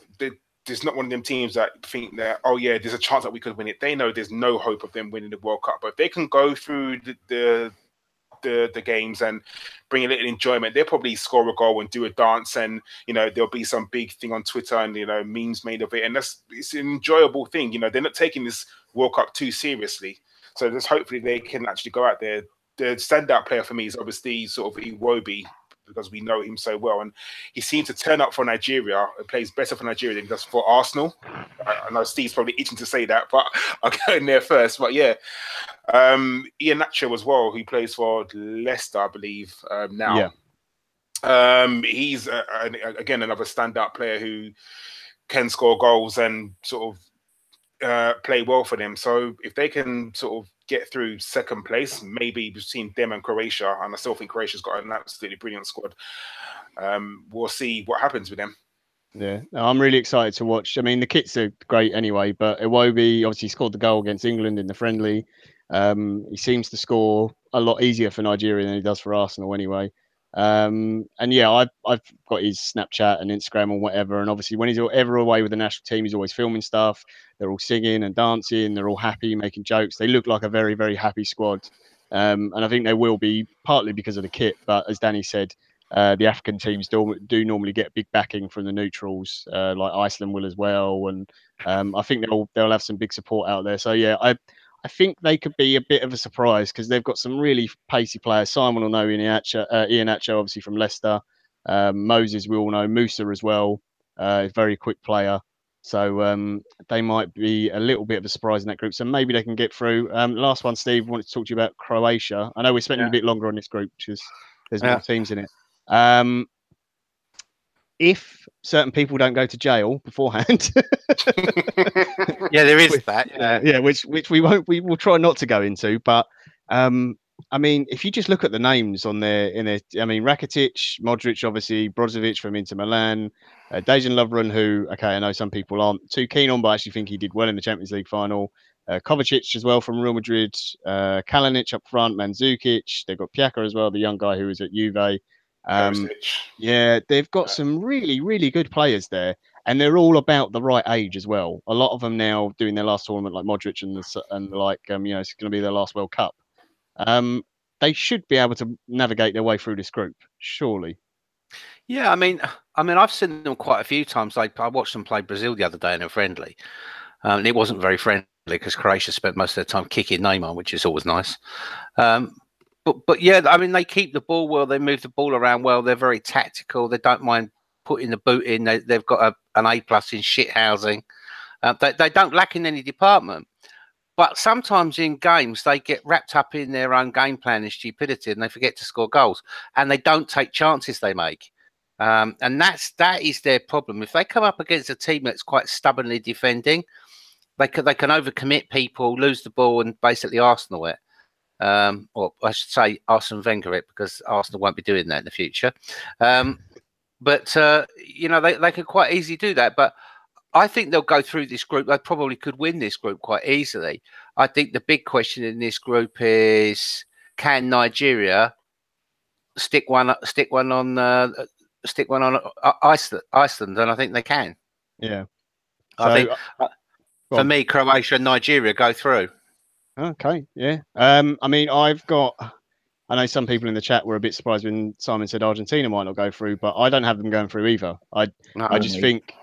there's not one of them teams that think that, oh yeah, there's a chance that we could win it. They know there's no hope of them winning the World Cup. But if they can go through the games and bring a little enjoyment, they'll probably score a goal and do a dance, and you know, there'll be some big thing on Twitter and, you know, memes made of it, and it's an enjoyable thing. You know, they're not taking this World Cup too seriously, so just hopefully they can actually go out there. The standout player for me is obviously sort of Iwobi, because we know him so well, and he seems to turn up for Nigeria and plays better for Nigeria than he does for Arsenal. I know Steve's probably itching to say that, but I'll go in there first. But yeah, Iheanacho as well, who plays for Leicester, I believe, now. Yeah. He's again another standout player who can score goals and sort of play well for them. So if they can sort of get through second place, maybe between them and Croatia, and I still think Croatia's got an absolutely brilliant squad. We'll see what happens with them. Yeah, I'm really excited to watch. I mean, the kits are great anyway, but Iwobi obviously scored the goal against England in the friendly. He seems to score a lot easier for Nigeria than he does for Arsenal anyway. And yeah, I've got his Snapchat and Instagram and whatever, and obviously when he's ever away with the national team, he's always filming stuff. They're all singing and dancing, they're all happy, making jokes. They look like a very, very happy squad, and I think they will be, partly because of the kit, but as Danny said, the African teams do normally get big backing from the neutrals, like Iceland will as well, and I think they'll have some big support out there. So yeah, I think they could be a bit of a surprise, because they've got some really pacey players. Simon will know Iheanacho obviously from Leicester. Moses we all know. Musa as well, a very quick player. So they might be a little bit of a surprise in that group. So maybe they can get through. Last one, Steve, I wanted to talk to you about Croatia. I know we're spending a bit longer on this group because there's more teams in it. If certain people don't go to jail beforehand, yeah, there is that. Yeah, which we won't. We will try not to go into. But I mean, if you just look at the names on their, I mean, Rakitic, Modric, obviously, Brozovic from Inter Milan, Dejan Lovren, who, okay, I know some people aren't too keen on, but I actually think he did well in the Champions League final. Kovacic as well from Real Madrid, Kalinic up front, Mandzukic. They've got Piaka as well, the young guy who was at Juve. Yeah, they've got some really, really good players there, and they're all about the right age as well. A lot of them now doing their last tournament, like Modric and like you know, it's going to be their last World Cup. They should be able to navigate their way through this group, surely. Yeah, I mean, I've seen them quite a few times. Like I watched them play Brazil the other day in a friendly, and it wasn't very friendly because Croatia spent most of their time kicking Neymar, which is always nice. But yeah, I mean, they keep the ball well. They move the ball around well. They're very tactical. They don't mind putting the boot in. They've got an A+ in shit housing. They don't lack in any department. But sometimes in games, they get wrapped up in their own game plan and stupidity, and they forget to score goals. And they don't take chances they make. And that is their problem. If they come up against a team that's quite stubbornly defending, they can overcommit people, lose the ball, and basically Arsenal it. Or I should say Arsene Wenger it, because Arsenal won't be doing that in the future. But you know, they could quite easily do that. But I think they'll go through this group. They probably could win this group quite easily. I think the big question in this group is, can Nigeria stick one on Iceland, and I think they can. Yeah. I think for me, Croatia and Nigeria go through. Okay, yeah. I mean, I know some people in the chat were a bit surprised when Simon said Argentina might not go through, but I don't have them going through either. I just think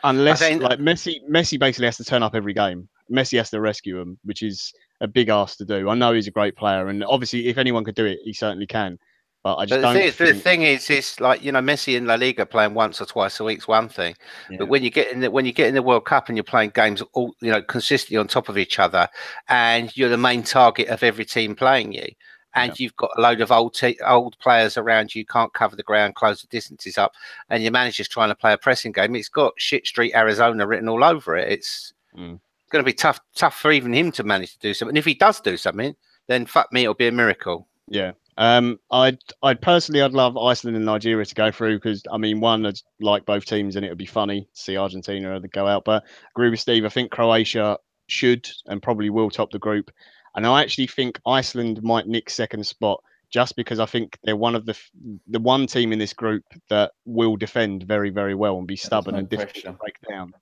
unless like Messi basically has to turn up every game. Messi has to rescue him, which is a big ask to do. I know he's a great player, and obviously, if anyone could do it, he certainly can. But I just don't think... The thing is like, you know, Messi in La Liga playing once or twice a week's one thing, but when you get in the World Cup and you're playing games all, you know, consistently on top of each other, and you're the main target of every team playing you, and you've got a load of old players around you, can't cover the ground, close the distances up, and your manager's trying to play a pressing game, it's got Shit Street Arizona written all over it. It's going to be tough for even him to manage to do something. And if he does do something, then fuck me, it'll be a miracle. Yeah. I'd personally, I'd love Iceland and Nigeria to go through because, I mean, one, I'd like both teams and it would be funny to see Argentina go out. But I agree with Steve. I think Croatia should and probably will top the group. And I actually think Iceland might nick second spot just because I think they're one of the one team in this group that will defend very, very well and be stubborn and difficult to break down.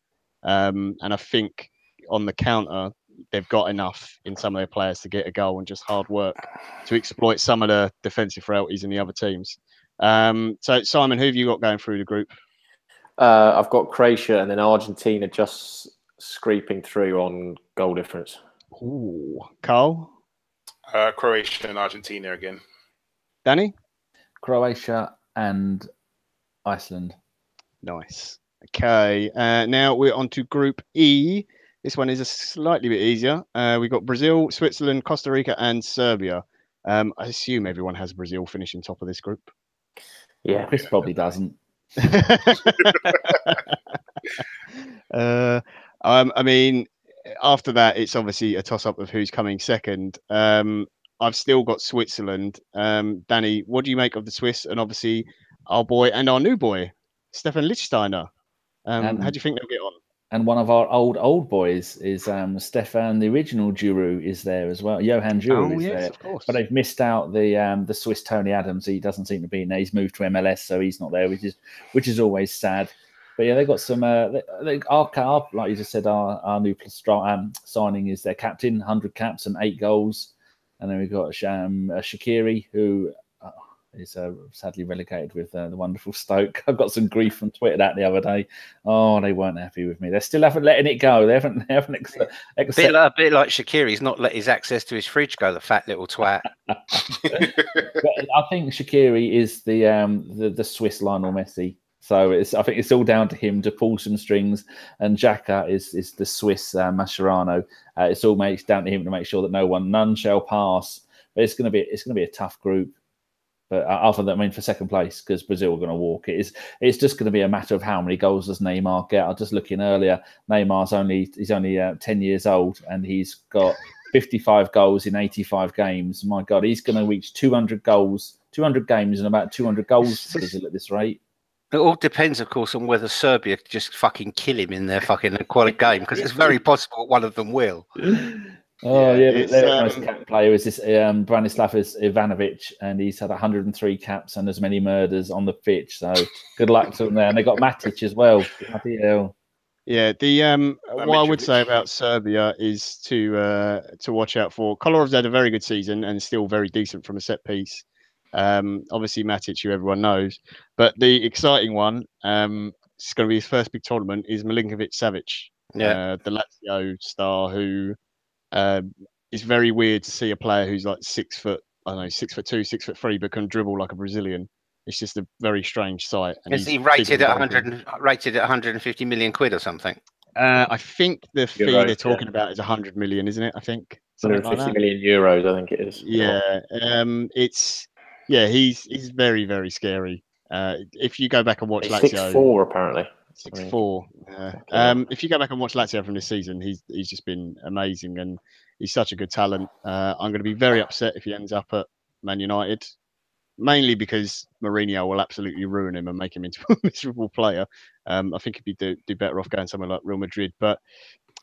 And I think on the counter, they've got enough in some of their players to get a goal and just hard work to exploit some of the defensive frailties in the other teams. So, Simon, who have you got going through the group? I've got Croatia and then Argentina just scraping through on goal difference. Ooh. Karl? Croatia and Argentina again. Danny? Croatia and Iceland. Nice. Okay. Now we're on to Group E. This one is a slightly bit easier. We've got Brazil, Switzerland, Costa Rica, and Serbia. I assume everyone has Brazil finishing top of this group. Yeah, Chris probably doesn't. I mean, after that, it's obviously a toss-up of who's coming second. I've still got Switzerland. Danny, what do you make of the Swiss? And obviously, our boy and our new boy, Stefan Lichtsteiner. How do you think they'll get on? And one of our old boys is Stefan, the original Giroud, is there as well. Johan Giroud is there. Of course. But they've missed out the Swiss Tony Adams. He doesn't seem to be in there. He's moved to MLS, so he's not there, which is always sad. But yeah, they got some. Our like you just said, our new signing is their captain, 100 caps and 8 goals. And then we've got Shaqiri, who is sadly relegated with the wonderful Stoke. I got some grief from Twitter that the other day. Oh, they weren't happy with me. They still haven't letting it go. They haven't a bit like Shaqiri. He's not let his access to his fridge go. The fat little twat. But I think Shaqiri is the Swiss Lionel Messi. So I think it's all down to him to pull some strings, and Xhaka is the Swiss Mascherano. It's all down to him to make sure that none shall pass. But it's going to be a tough group. But other than, I mean, for second place, because Brazil are going to walk it, it's just going to be a matter of how many goals does Neymar get. I was just looking earlier. Neymar's only 10 years old, and he's got 55 goals in 85 games. My God, he's going to reach 200 goals, 200 games, and about 200 goals for Brazil at this rate. It all depends, of course, on whether Serbia just fucking kill him in their fucking quality game, because it's very possible one of them will. Oh yeah, but their most capped player is this Branislav Ivanovic, and he's had 103 caps and as many murders on the pitch. So good luck to them there. And they got Matic as well. Bloody hell. Yeah, what I would say about Serbia is to watch out for. Kolorov's had a very good season and still very decent from a set piece. Obviously Matic, who everyone knows, but the exciting one, it's going to be his first big tournament, is Milinkovic-Savic, the Lazio star, who it's very weird to see a player who's like 6 foot, I don't know, 6'2", 6'3", but can dribble like a Brazilian. It's just a very strange sight. And is he rated at 150 million quid or something? I think the fee they're talking about is 100 million, isn't it? I think 150 million euros. I think it is. Yeah, he's very, very scary. If you go back and watch Lazio, 6'4" apparently. 6'4". If you go back and watch Lazio from this season, he's just been amazing, and he's such a good talent. I'm going to be very upset if he ends up at Man United, mainly because Mourinho will absolutely ruin him and make him into a miserable player. I think he'd do better off going somewhere like Real Madrid, but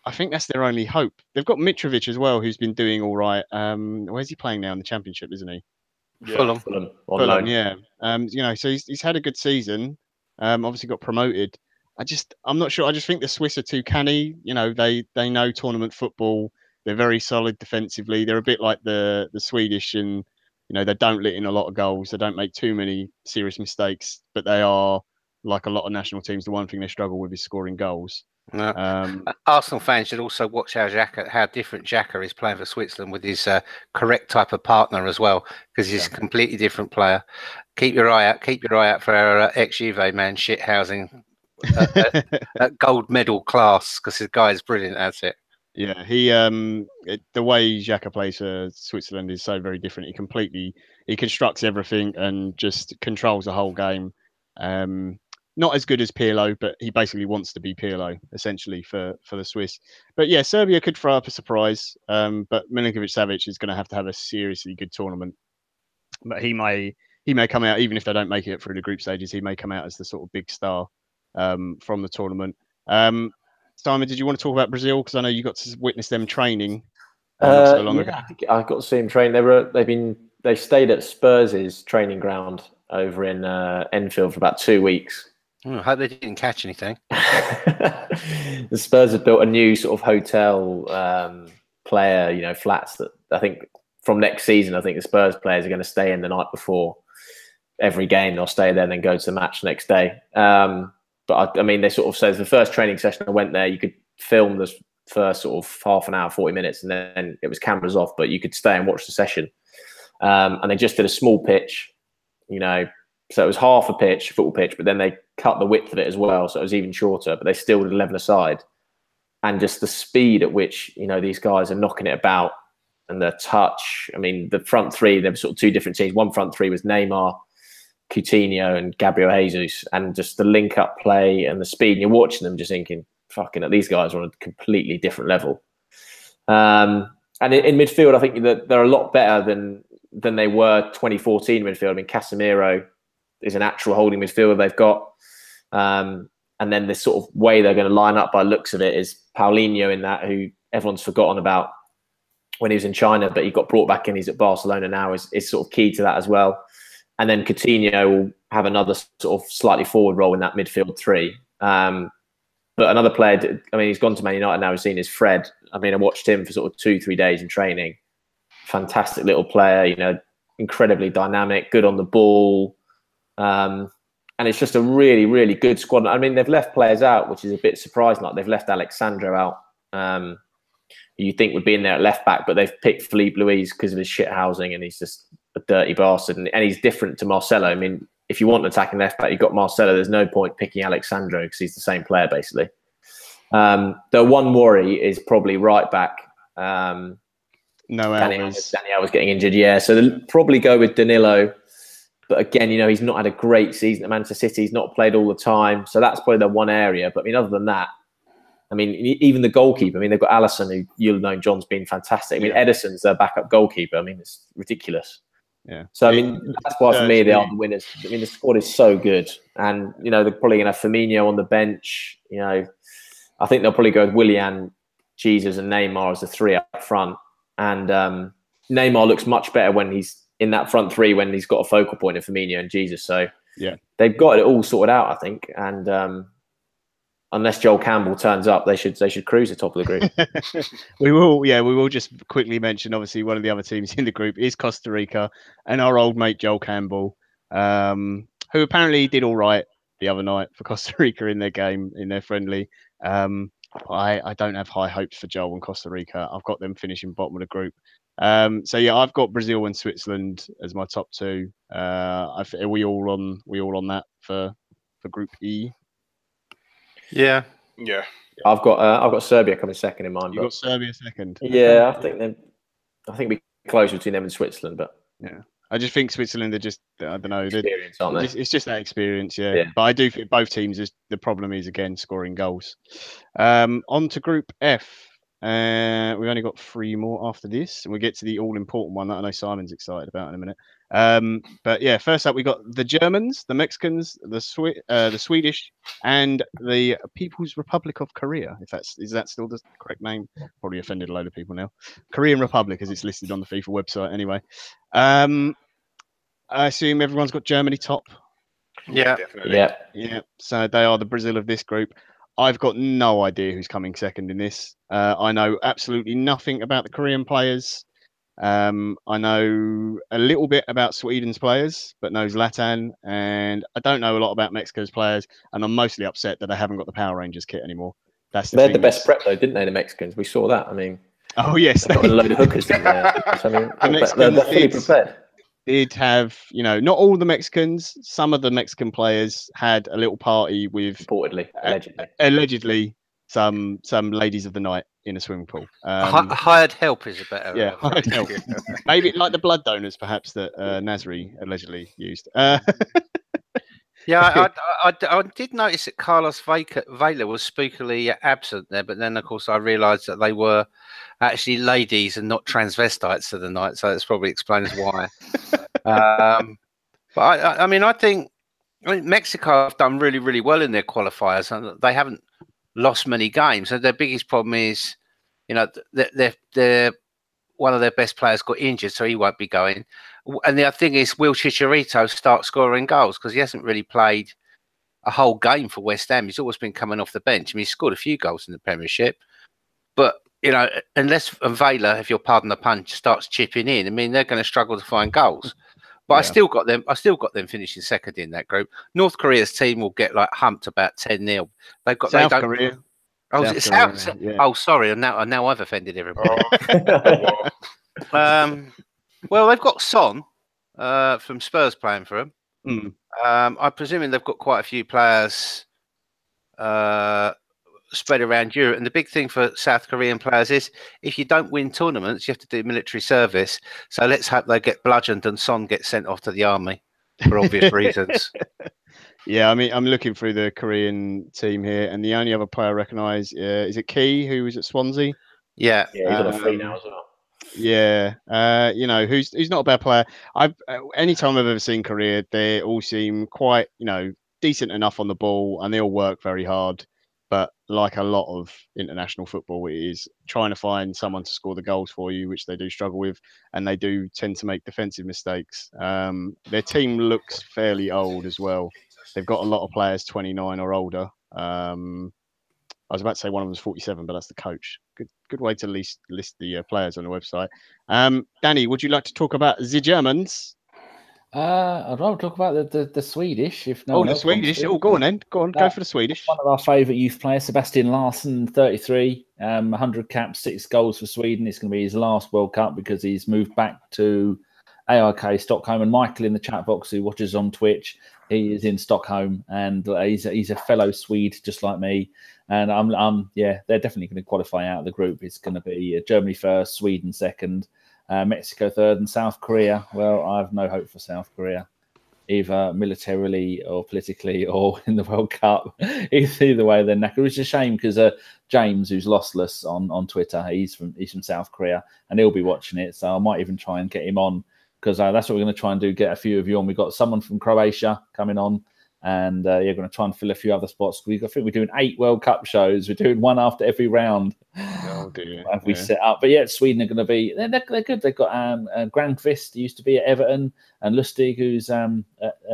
I think that's their only hope. They've got Mitrovic as well, who's been doing all right. Where's he playing now in the Championship, isn't he? Yeah. Fulham on Fulham, loan. yeah. You know, so he's had a good season. Obviously got promoted. I'm not sure. I just think the Swiss are too canny. You know, they know tournament football. They're very solid defensively. They're a bit like the Swedish, and you know they don't let in a lot of goals. They don't make too many serious mistakes, but they are like a lot of national teams. The one thing they struggle with is scoring goals. No. Arsenal fans should also watch how different Xhaka is playing for Switzerland with his correct type of partner as well, because he's a completely different player. Keep your eye out for our ex-Juve man shithousing at gold medal class, because the guy is brilliant at it. Yeah, the way Xhaka plays for Switzerland is so very different. He constructs everything and just controls the whole game. Not as good as Pirlo, but he basically wants to be Pirlo essentially for the Swiss. But yeah, Serbia could throw up a surprise. But Milinkovic-Savic is going to have a seriously good tournament. But he may come out, even if they don't make it through the group stages, he may come out as the sort of big star from the tournament. Simon, did you want to talk about Brazil? Because I know you got to witness them training not so long ago. I think I got to see them train. They stayed at Spurs' training ground over in Enfield for about 2 weeks. I hope they didn't catch anything. The Spurs have built a new sort of hotel player, flats that I think from next season, I think the Spurs players are going to stay in the night before every game. They'll stay there and then go to the match the next day. But I mean, they sort of says the first training session I went there, you could film the first sort of half an hour, 40 minutes, and then it was cameras off, but you could stay and watch the session. And they just did a small pitch, so it was half a pitch, football pitch, but then they cut the width of it as well, so it was even shorter, but they still did 11 aside. And just the speed at which, these guys are knocking it about and their touch. I mean, the front three, there were sort of two different teams. One front three was Neymar, Coutinho and Gabriel Jesus, and just the link-up play and the speed. And you're watching them just thinking, fucking, these guys are on a completely different level. And in midfield, I think that they're a lot better than they were 2014 midfield. I mean, Casemiro is an actual holding midfielder they've got. And then the sort of way they're going to line up by looks of it is Paulinho in that, who everyone's forgotten about when he was in China, but he got brought back in. He's at Barcelona now, is sort of key to that as well. And then Coutinho will have another sort of slightly forward role in that midfield three. But another player, I mean, he's gone to Man United now, we've seen, is Fred. I mean, I watched him for sort of 2-3 days in training. Fantastic little player, incredibly dynamic, good on the ball. And it's just a really, really good squad. I mean, they've left players out, which is a bit surprising. Like they've left Alexandro out, who you think would be in there at left back, but they've picked Philippe Luis because of his shit housing, and he's just a dirty bastard. And he's different to Marcelo. I mean, if you want an attacking left back, you've got Marcelo. There's no point picking Alexandro because he's the same player, basically. The one worry is probably right back. No, Daniel was getting injured, yeah. So they'll probably go with Danilo. But again, he's not had a great season at Manchester City. He's not played all the time. So that's probably the one area. But I mean, other than that, I mean, even the goalkeeper, I mean, they've got Alisson, who you'll know John's been fantastic. I mean, Edison's their backup goalkeeper. I mean, it's ridiculous. Yeah. So, I mean, that's why for me, they are the winners. I mean, the squad is so good. And, they're probably going to have Firmino on the bench. I think they'll probably go with Willian, Jesus and Neymar as the three up front. And Neymar looks much better when he's in that front three, when he's got a focal point of Firmino and Jesus. So yeah, they've got it all sorted out, I think. And unless Joel Campbell turns up, they should cruise the top of the group. We will just quickly mention, obviously, one of the other teams in the group is Costa Rica, and our old mate Joel Campbell, who apparently did all right the other night for Costa Rica in their game, in their friendly. I don't have high hopes for Joel and Costa Rica. I've got them finishing bottom of the group. So yeah, I've got Brazil and Switzerland as my top two. Are we all on that for Group E? Yeah. I've got Serbia coming second in mind. You got Serbia second. Yeah, I think we close between them and Switzerland, but yeah, I just think Switzerland are just, I don't know, experience, aren't they? It's just that experience, yeah. But I do think both teams the problem is again scoring goals. On to Group F. We've only got 3 more after this, and we get to the all-important one that I know Simon's excited about in a minute. But yeah, first up we got the Germans, the Mexicans, the Swedish, and the People's Republic of Korea. Is that still the correct name? Probably offended a load of people now. Korean Republic, as it's listed on the FIFA website, anyway. I assume everyone's got Germany top. Yeah. definitely. Yeah. Yeah, so they are the Brazil of this group. I've got no idea who's coming second in this. I know absolutely nothing about the Korean players. I know a little bit about Sweden's players, but no Zlatan, and I don't know a lot about Mexico's players. And I'm mostly upset that they haven't got the Power Rangers kit anymore. That's They had the thing best that's- prep though, didn't they? The Mexicans. We saw that. I mean, Oh yes, they've got a load of hookers, didn't they? So, I mean, The Mexicans they're fully did. prepared. Did have, not all the Mexicans. Some of the Mexican players had a little party with Reportedly, allegedly some ladies of the night in a swimming pool. Hired help is a better. Yeah, hired help. Maybe like the blood donors, perhaps, that Nasri allegedly used. Yeah, I did notice that Carlos Vela was spookily absent there, but then of course I realised that they were actually ladies and not transvestites for the night, so that's probably explains why. But I think Mexico have done really, really well in their qualifiers, and they haven't lost many games. And their biggest problem is, they're one of their best players got injured, so he won't be going. And the other thing is, will Chicharito start scoring goals because he hasn't really played a whole game for West Ham. He's always been coming off the bench. I mean, he's scored a few goals in the Premiership, but unless Vela, if you'll pardon the pun, starts chipping in, I mean, they're going to struggle to find goals. But yeah. I still got them finishing second in that group. North Korea's team will get humped about 10-0. They've got South Korea. Oh, South Korea, yeah. Oh, sorry. Now I've offended everybody. Well, they've got Son from Spurs playing for them. Mm. I'm presuming they've got quite a few players spread around Europe. And the big thing for South Korean players is if you don't win tournaments, you have to do military service. So let's hope they get bludgeoned and Son gets sent off to the army for obvious reasons. Yeah, I mean, I'm looking through the Korean team here, and the only other player I recognise is it Key, who was at Swansea. Yeah, he's on a free now as well. Yeah, who's not a bad player. Anytime I've ever seen Korea, they all seem quite, decent enough on the ball, and they all work very hard. But like a lot of international football, it is trying to find someone to score the goals for you, which they do struggle with, and they do tend to make defensive mistakes. Their team looks fairly old as well. They've got a lot of players 29 or older. I was about to say one of them was 47, but that's the coach. Good way to list the players on the website. Danny, would you like to talk about the Germans? I'd rather talk about the Swedish. If no, the Swedish. Oh, go on then. Go for the Swedish. One of our favourite youth players, Sebastian Larsson, 33, 100 caps, 6 goals for Sweden. It's going to be his last World Cup because he's moved back to AIK Stockholm. And Michael in the chat box, who watches on Twitch, he is in Stockholm, and he's a fellow Swede just like me. And they're definitely going to qualify out of the group. It's going to be Germany first, Sweden second, Mexico third, and South Korea. Well, I have no hope for South Korea, either militarily or politically or in the World Cup. Either way, they're knackered. Which is a shame because James, who's lossless on Twitter, he's from South Korea, and he'll be watching it. So I might even try and get him on because that's what we're going to try and do. Get a few of you on. We've got someone from Croatia coming on. And you're going to try and fill a few other spots. I think we're doing 8 World Cup shows. We're doing one after every round. Oh dear! Have we set up? But yeah, Sweden are going to be. They're good. They've got Granqvist, who used to be at Everton, and Lustig, who's at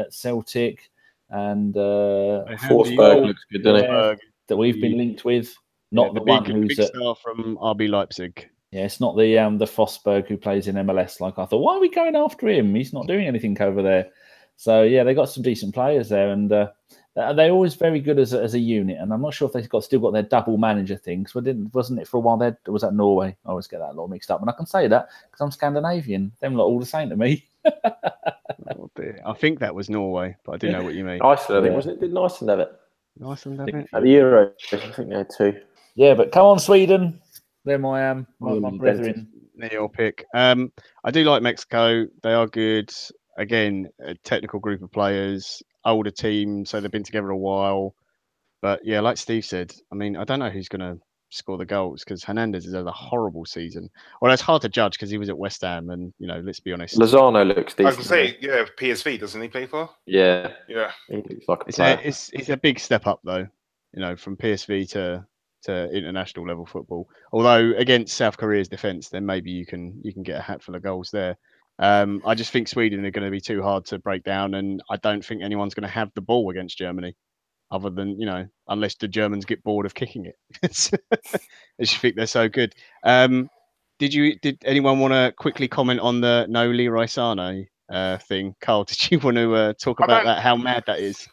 Celtic, and Forsberg looks good, doesn't he? That we've been linked with. Not the one who's big star from RB Leipzig. Yeah, it's not the Forsberg who plays in MLS. Like I thought, why are we going after him? He's not doing anything over there. So yeah, they got some decent players there, and they're always very good as a unit. And I'm not sure if they've still got their double manager things. Wasn't it for a while? Was that Norway? I always get that lot mixed up, and I can say that because I'm Scandinavian. Them lot all the same to me. Oh dear. I think that was Norway, but I do know what you mean. Iceland, I think, wasn't it? Did Iceland have it? Iceland have it? At the Euros, I think they had 2. Yeah, but come on, Sweden. They're my brethren. Your pick. I do like Mexico. They are good. Again, a technical group of players, older team, so they've been together a while. But yeah, like Steve said, I mean, I don't know who's going to score the goals because Hernandez has had a horrible season. Well, it's hard to judge because he was at West Ham, and let's be honest. Lozano looks decent. I was going to say, PSV, doesn't he play for? Yeah, he looks like a player. It's a big step up though, from PSV to international level football. Although against South Korea's defence, then maybe you can get a hatful of goals there. I just think Sweden are going to be too hard to break down, and I don't think anyone's going to have the ball against Germany, other than unless the Germans get bored of kicking it. I just think they're so good. Did anyone want to quickly comment on the no Leroy Sane thing? Carl, did you want to talk about that? How mad that is?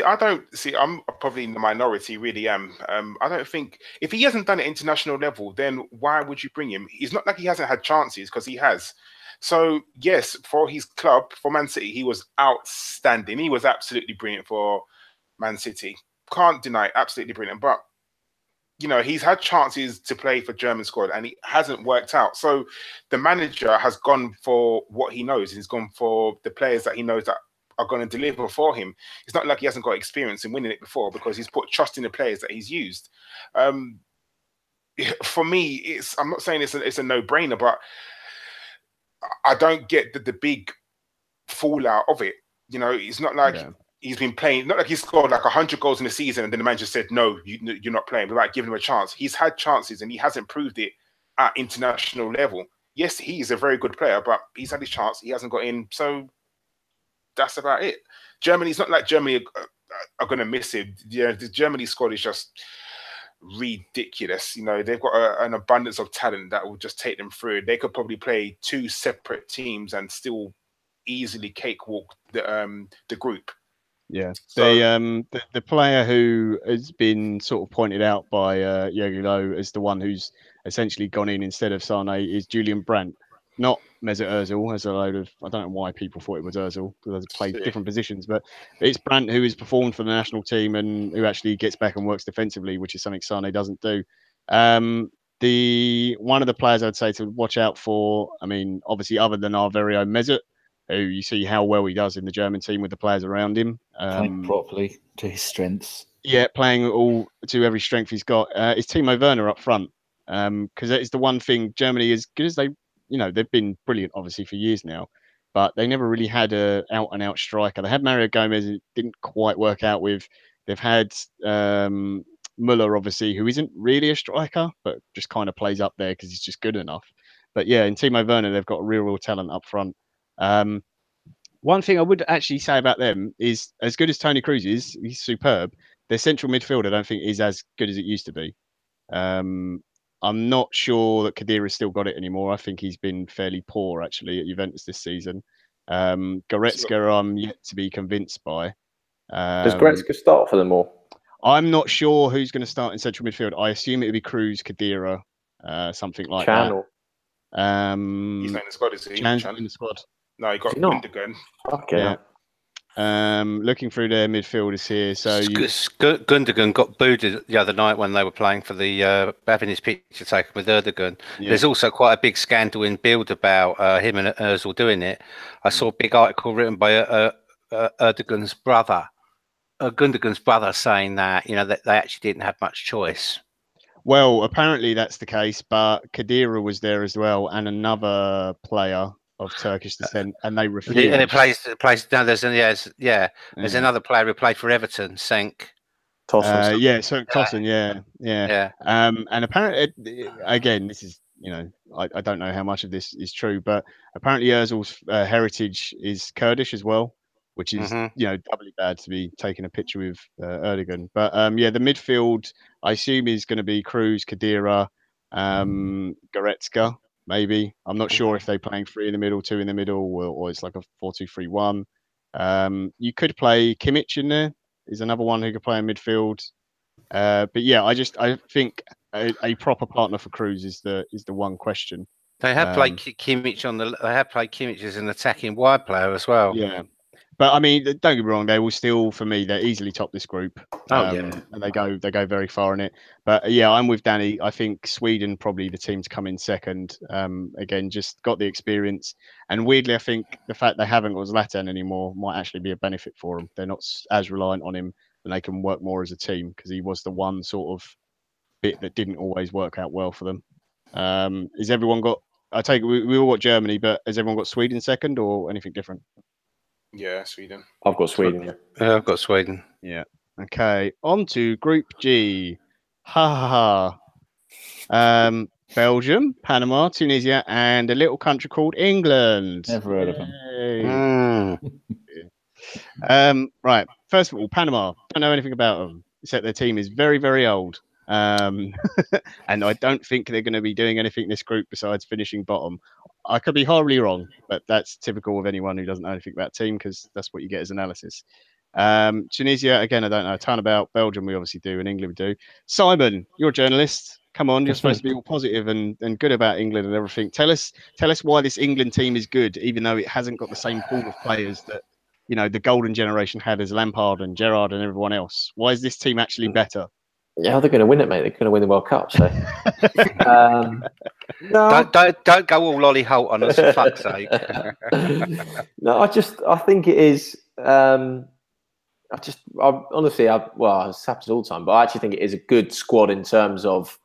I don't see. I'm probably in the minority. Really am. I don't think if he hasn't done it at international level, then why would you bring him? It's not like he hasn't had chances, because he has. So yes, for his club, for Man City, he was outstanding. He was absolutely brilliant for Man City. Can't deny, absolutely brilliant. But he's had chances to play for German squad, and it hasn't worked out. So the manager has gone for what he knows. He's gone for the players that he knows that are going to deliver for him. It's not like he hasn't got experience in winning it before, because he's put trust in the players that he's used. For me, I'm not saying it's a no-brainer, but I don't get the big fallout of it. It's not like he's been playing, not like he's scored like 100 goals in a season and then the manager said, no, you're not playing, without giving him a chance. He's had chances and he hasn't proved it at international level. Yes, he is a very good player, but he's had his chance. He hasn't got in. So that's about it. Germany, it's not like Germany are going to miss him. The Germany squad is just ridiculous. They've got an abundance of talent that will just take them through. They could probably play 2 separate teams and still easily cakewalk the group. Yeah, so, the player who has been sort of pointed out by Jürgen Loh as the one who's essentially gone in instead of Sane is Julian Brandt, not Mesut Ozil. As a load of, I don't know why people thought it was Ozil, because they played different positions, but it's Brandt who has performed for the national team and who actually gets back and works defensively, which is something Sane doesn't do. One of the players I'd say to watch out for, I mean, obviously other than our very own Mesut, who you see how well he does in the German team with the players around him. Playing properly to his strengths. Yeah, playing all to every strength he's got. Is Timo Werner up front? Because that is the one thing Germany, as good as they've been brilliant, obviously, for years now, but they never really had a out-and-out striker. They had Mario Gomez, it didn't quite work out with. They've had Muller, obviously, who isn't really a striker, but just kind of plays up there because he's just good enough. But yeah, in Timo Werner, they've got real talent up front. One thing I would actually say about them is, as good as Toni Kroos is, he's superb. Their central midfield, I don't think, is as good as it used to be. I'm not sure that Khedira's still got it anymore. I think he's been fairly poor, actually, at Juventus this season. Goretzka, I'm yet to be convinced by. Does Goretzka start for them all? I'm not sure who's going to start in central midfield. I assume it would be Kroos, Khedira, something like Channel. that. He's not in the squad, is he? Chan's in the squad. No, he got Gundogan. Okay. Yeah. Looking through their midfielders here. So Gundogan got booed the other night when they were playing for the having his picture taken with Erdogan. Yeah. There's also quite a big scandal in Bild about him and Özil doing it. I saw a big article written by Erdogan's brother, Gundogan's brother, saying that that they actually didn't have much choice. Well, apparently that's the case, but Khedira was there as well, and another player of Turkish descent, and they refused. And it plays. No, there's another player who played for Everton, Cenk. Tosun. Tosun, yeah. And apparently, again, this is I don't know how much of this is true, but apparently Özil's heritage is Kurdish as well, which is doubly bad to be taking a picture with Erdogan. But the midfield I assume is going to be Kroos, Khedira, Goretzka. Maybe. I'm not sure if they're playing 3 in the middle, 2 in the middle, or it's like a 4-2-3-1. You could play Kimmich in there. Is another one who could play in midfield. But yeah, I think a proper partner for Kroos is the one question. They have played Kimmich They have played Kimmich as an attacking wide player as well. Yeah. But I mean, don't get me wrong. They will still, for me, they're easily top this group. And they go very far in it. But yeah, I'm with Danny. I think Sweden probably the team to come in second. Again, just got the experience, and weirdly, I think the fact they haven't got Zlatan anymore might actually be a benefit for them. They're not as reliant on him, and they can work more as a team because he was the one sort of bit that didn't always work out well for them. Has everyone got? I take it we all got Germany, but has everyone got Sweden second or anything different? Yeah, Sweden. I've got Sweden. Yeah, I've got Sweden. Yeah. Okay. On to Group G. Ha ha ha. Belgium, Panama, Tunisia, and a little country called England. Never heard of them. Right. First of all, Panama. Don't know anything about them, except their team is very, very old. And I don't think they're going to be doing anything in this group besides finishing bottom. I could be horribly wrong, but that's typical of anyone who doesn't know anything about team, because that's what you get as analysis. Tunisia, again, I don't know a ton about. Belgium, we obviously do, and England, we do. Simon, you're a journalist. Come on, you're supposed to be all positive and good about England and everything. Tell us why this England team is good, even though it hasn't got the same pool of players that, you know, the golden generation had as Lampard and Gerrard and everyone else. Why is this team actually better? Yeah, they're going to win it, mate. They're going to win the World Cup. So, no, don't go all Lolly Holt on us, for fuck's sake. No, I think it is. Honestly, it's happens all the time, but I actually think it is a good squad in terms of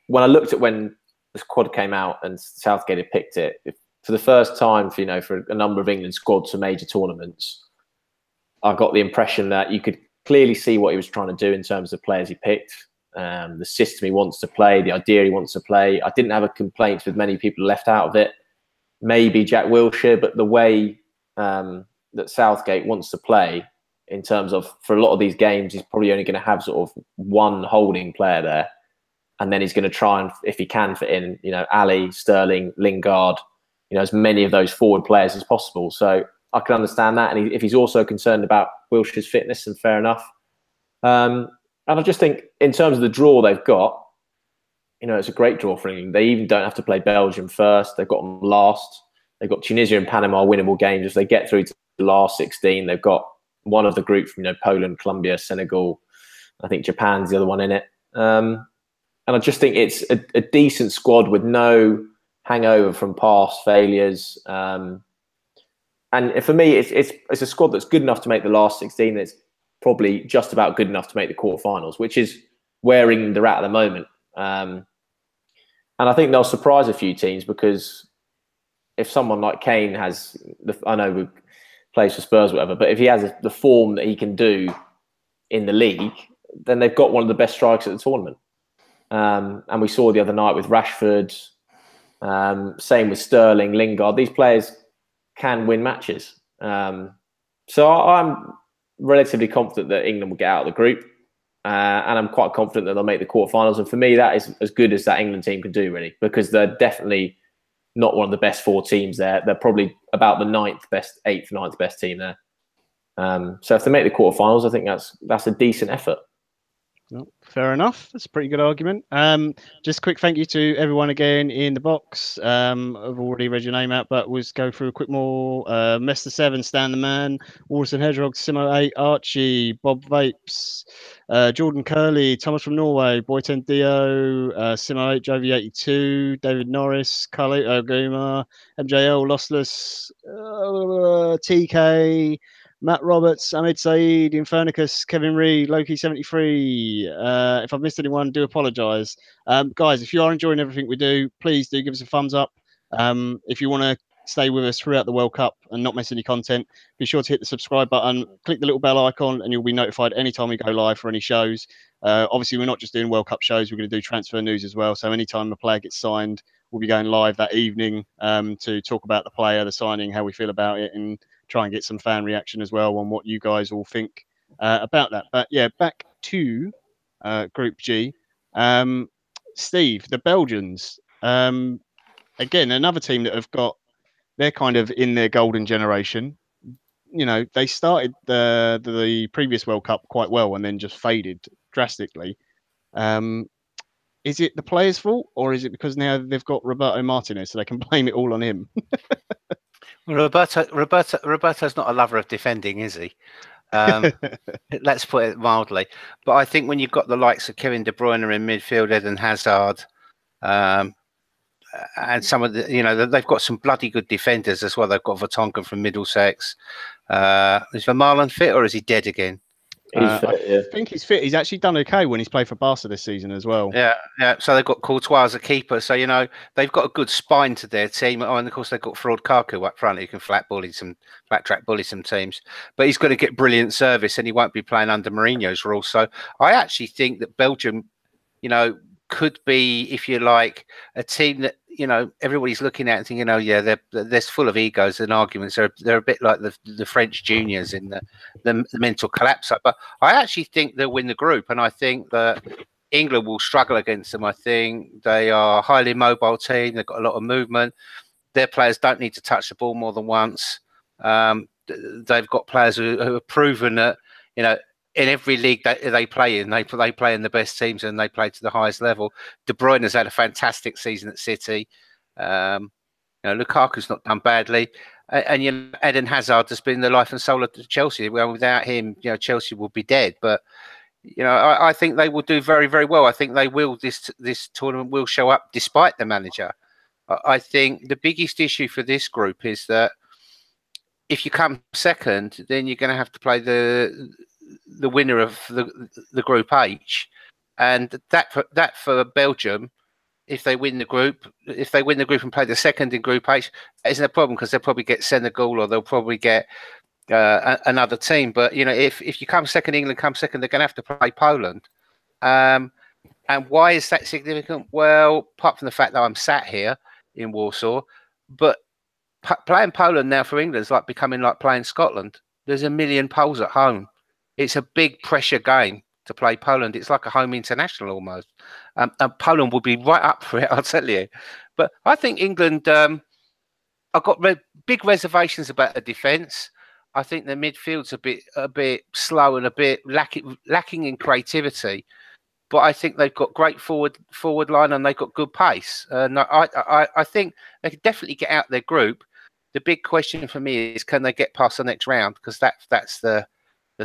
when I looked at when the squad came out and Southgate had picked it for the first time for a number of England squads for major tournaments. I got the impression that you could clearly see what he was trying to do in terms of players he picked, the system he wants to play, the idea he wants to play. I didn't have a complaint with many people left out of it. Maybe Jack Wilshere, but the way that Southgate wants to play in terms of, for a lot of these games, he's probably only going to have sort of one holding player there. And then he's going to try and, if he can, fit in, Ali, Sterling, Lingard, as many of those forward players as possible. So I can understand that. And if he's also concerned about Wilshere's fitness, then fair enough. And I just think in terms of the draw they've got, it's a great draw for England. They even don't have to play Belgium first. They've got them last. They've got Tunisia and Panama winnable games. If they get through to the last 16, they've got one of the group from Poland, Colombia, Senegal. I think Japan's the other one in it. And I just think it's a decent squad with no hangover from past failures. And for me, it's a squad that's good enough to make the last 16. It's probably just about good enough to make the quarterfinals, which is where England are at the moment. And I think they'll surprise a few teams, because if someone like Kane has, I know he plays for Spurs or whatever, but if he has the form that he can do in the league, then they've got one of the best strikers at the tournament. And we saw the other night with Rashford, same with Sterling, Lingard. These players can win matches. So I'm relatively confident that England will get out of the group. And I'm quite confident that they'll make the quarterfinals. And for me, that is as good as that England team can do, really, because they're definitely not one of the best four teams there. They're probably about the 8th, 9th best team there. So if they make the quarterfinals, I think that's a decent effort. No, fair enough. That's a pretty good argument. Just a quick thank you to everyone again in the box. I've already read your name out, but we'll just go through a quick more. Mester 7, Stan the Man, Walrus and Hedgehog, Simo 8, Archie, Bob Vapes, Jordan Curley, Thomas from Norway, Boyten Dio, Simo 8, Jovi 82, David Norris, Carly Guma, MJL, Lossless, TK, Matt Roberts, Ahmed Saeed, Infernicus, Kevin Reed, Loki 73. If I've missed anyone, do apologise. Guys, if you are enjoying everything we do, please do give us a thumbs up. If you want to stay with us throughout the World Cup and not miss any content, be sure to hit the subscribe button, click the little bell icon, and you'll be notified anytime we go live for any shows. Obviously, we're not just doing World Cup shows, we're going to do transfer news as well. So anytime a player gets signed, we'll be going live that evening to talk about the player, the signing, how we feel about it, and try and get some fan reaction as well on what you guys all think about that. But yeah, back to Group G. Steve, the Belgians, again, another team that have got, they're kind of in their golden generation. They started the previous World Cup quite well and then just faded drastically. Is it the players' fault, or is it because now they've got Roberto Martinez, so they can blame it all on him? Well, Roberto's not a lover of defending, is he? Let's put it mildly. But I think when you've got the likes of Kevin De Bruyne in midfield, Eden Hazard, and some of the, they've got some bloody good defenders as well. They've got Vertonghen from Middlesex. Is Vermaelen fit, or is he dead again? He's fit, yeah. I think he's fit. He's actually done okay when he's played for Barca this season as well. Yeah. So they've got Courtois as a keeper. So, they've got a good spine to their team. Oh, and of course they've got Frode Kaku up front who can flat track bully some teams. But he's going to get brilliant service, and he won't be playing under Mourinho's rules. So I actually think that Belgium, could be, if you like, a team that, you know, everybody's looking at and thinking, oh yeah, they're full of egos and arguments. They're a bit like the French juniors in the mental collapse. But I actually think they'll win the group, and I think that England will struggle against them. I think they are a highly mobile team. They've got a lot of movement. Their players don't need to touch the ball more than once. They've got players who have proven that, you know, in every league that they play in, they play in the best teams and they play to the highest level. De Bruyne has had a fantastic season at City. You know, Lukaku's not done badly. And you know, Eden Hazard has been the life and soul of Chelsea. Well, without him, you know, Chelsea will be dead. But you know, I think they will do very, very well. I think they will. This tournament will show up despite the manager. I think the biggest issue for this group is that if you come second, then you're going to have to play the winner of the Group H, and that for Belgium, if they win the group and play the second in Group H, that isn't a problem because they'll probably get Senegal or they'll probably get another team. But you know, if you come second, England come second, they're going to have to play Poland. And why is that significant? Well, apart from the fact that I'm sat here in Warsaw, but playing Poland now for England is like becoming like playing Scotland. There's a million Poles at home. It's a big pressure game to play Poland. It's like a home international almost. And Poland will be right up for it, I'll tell you. But I think England, I've got big reservations about the defence. I think the midfield's a bit slow and a bit lacking in creativity. But I think they've got great forward line and they've got good pace. And I think they could definitely get out their group. The big question for me is, can they get past the next round? Because that's the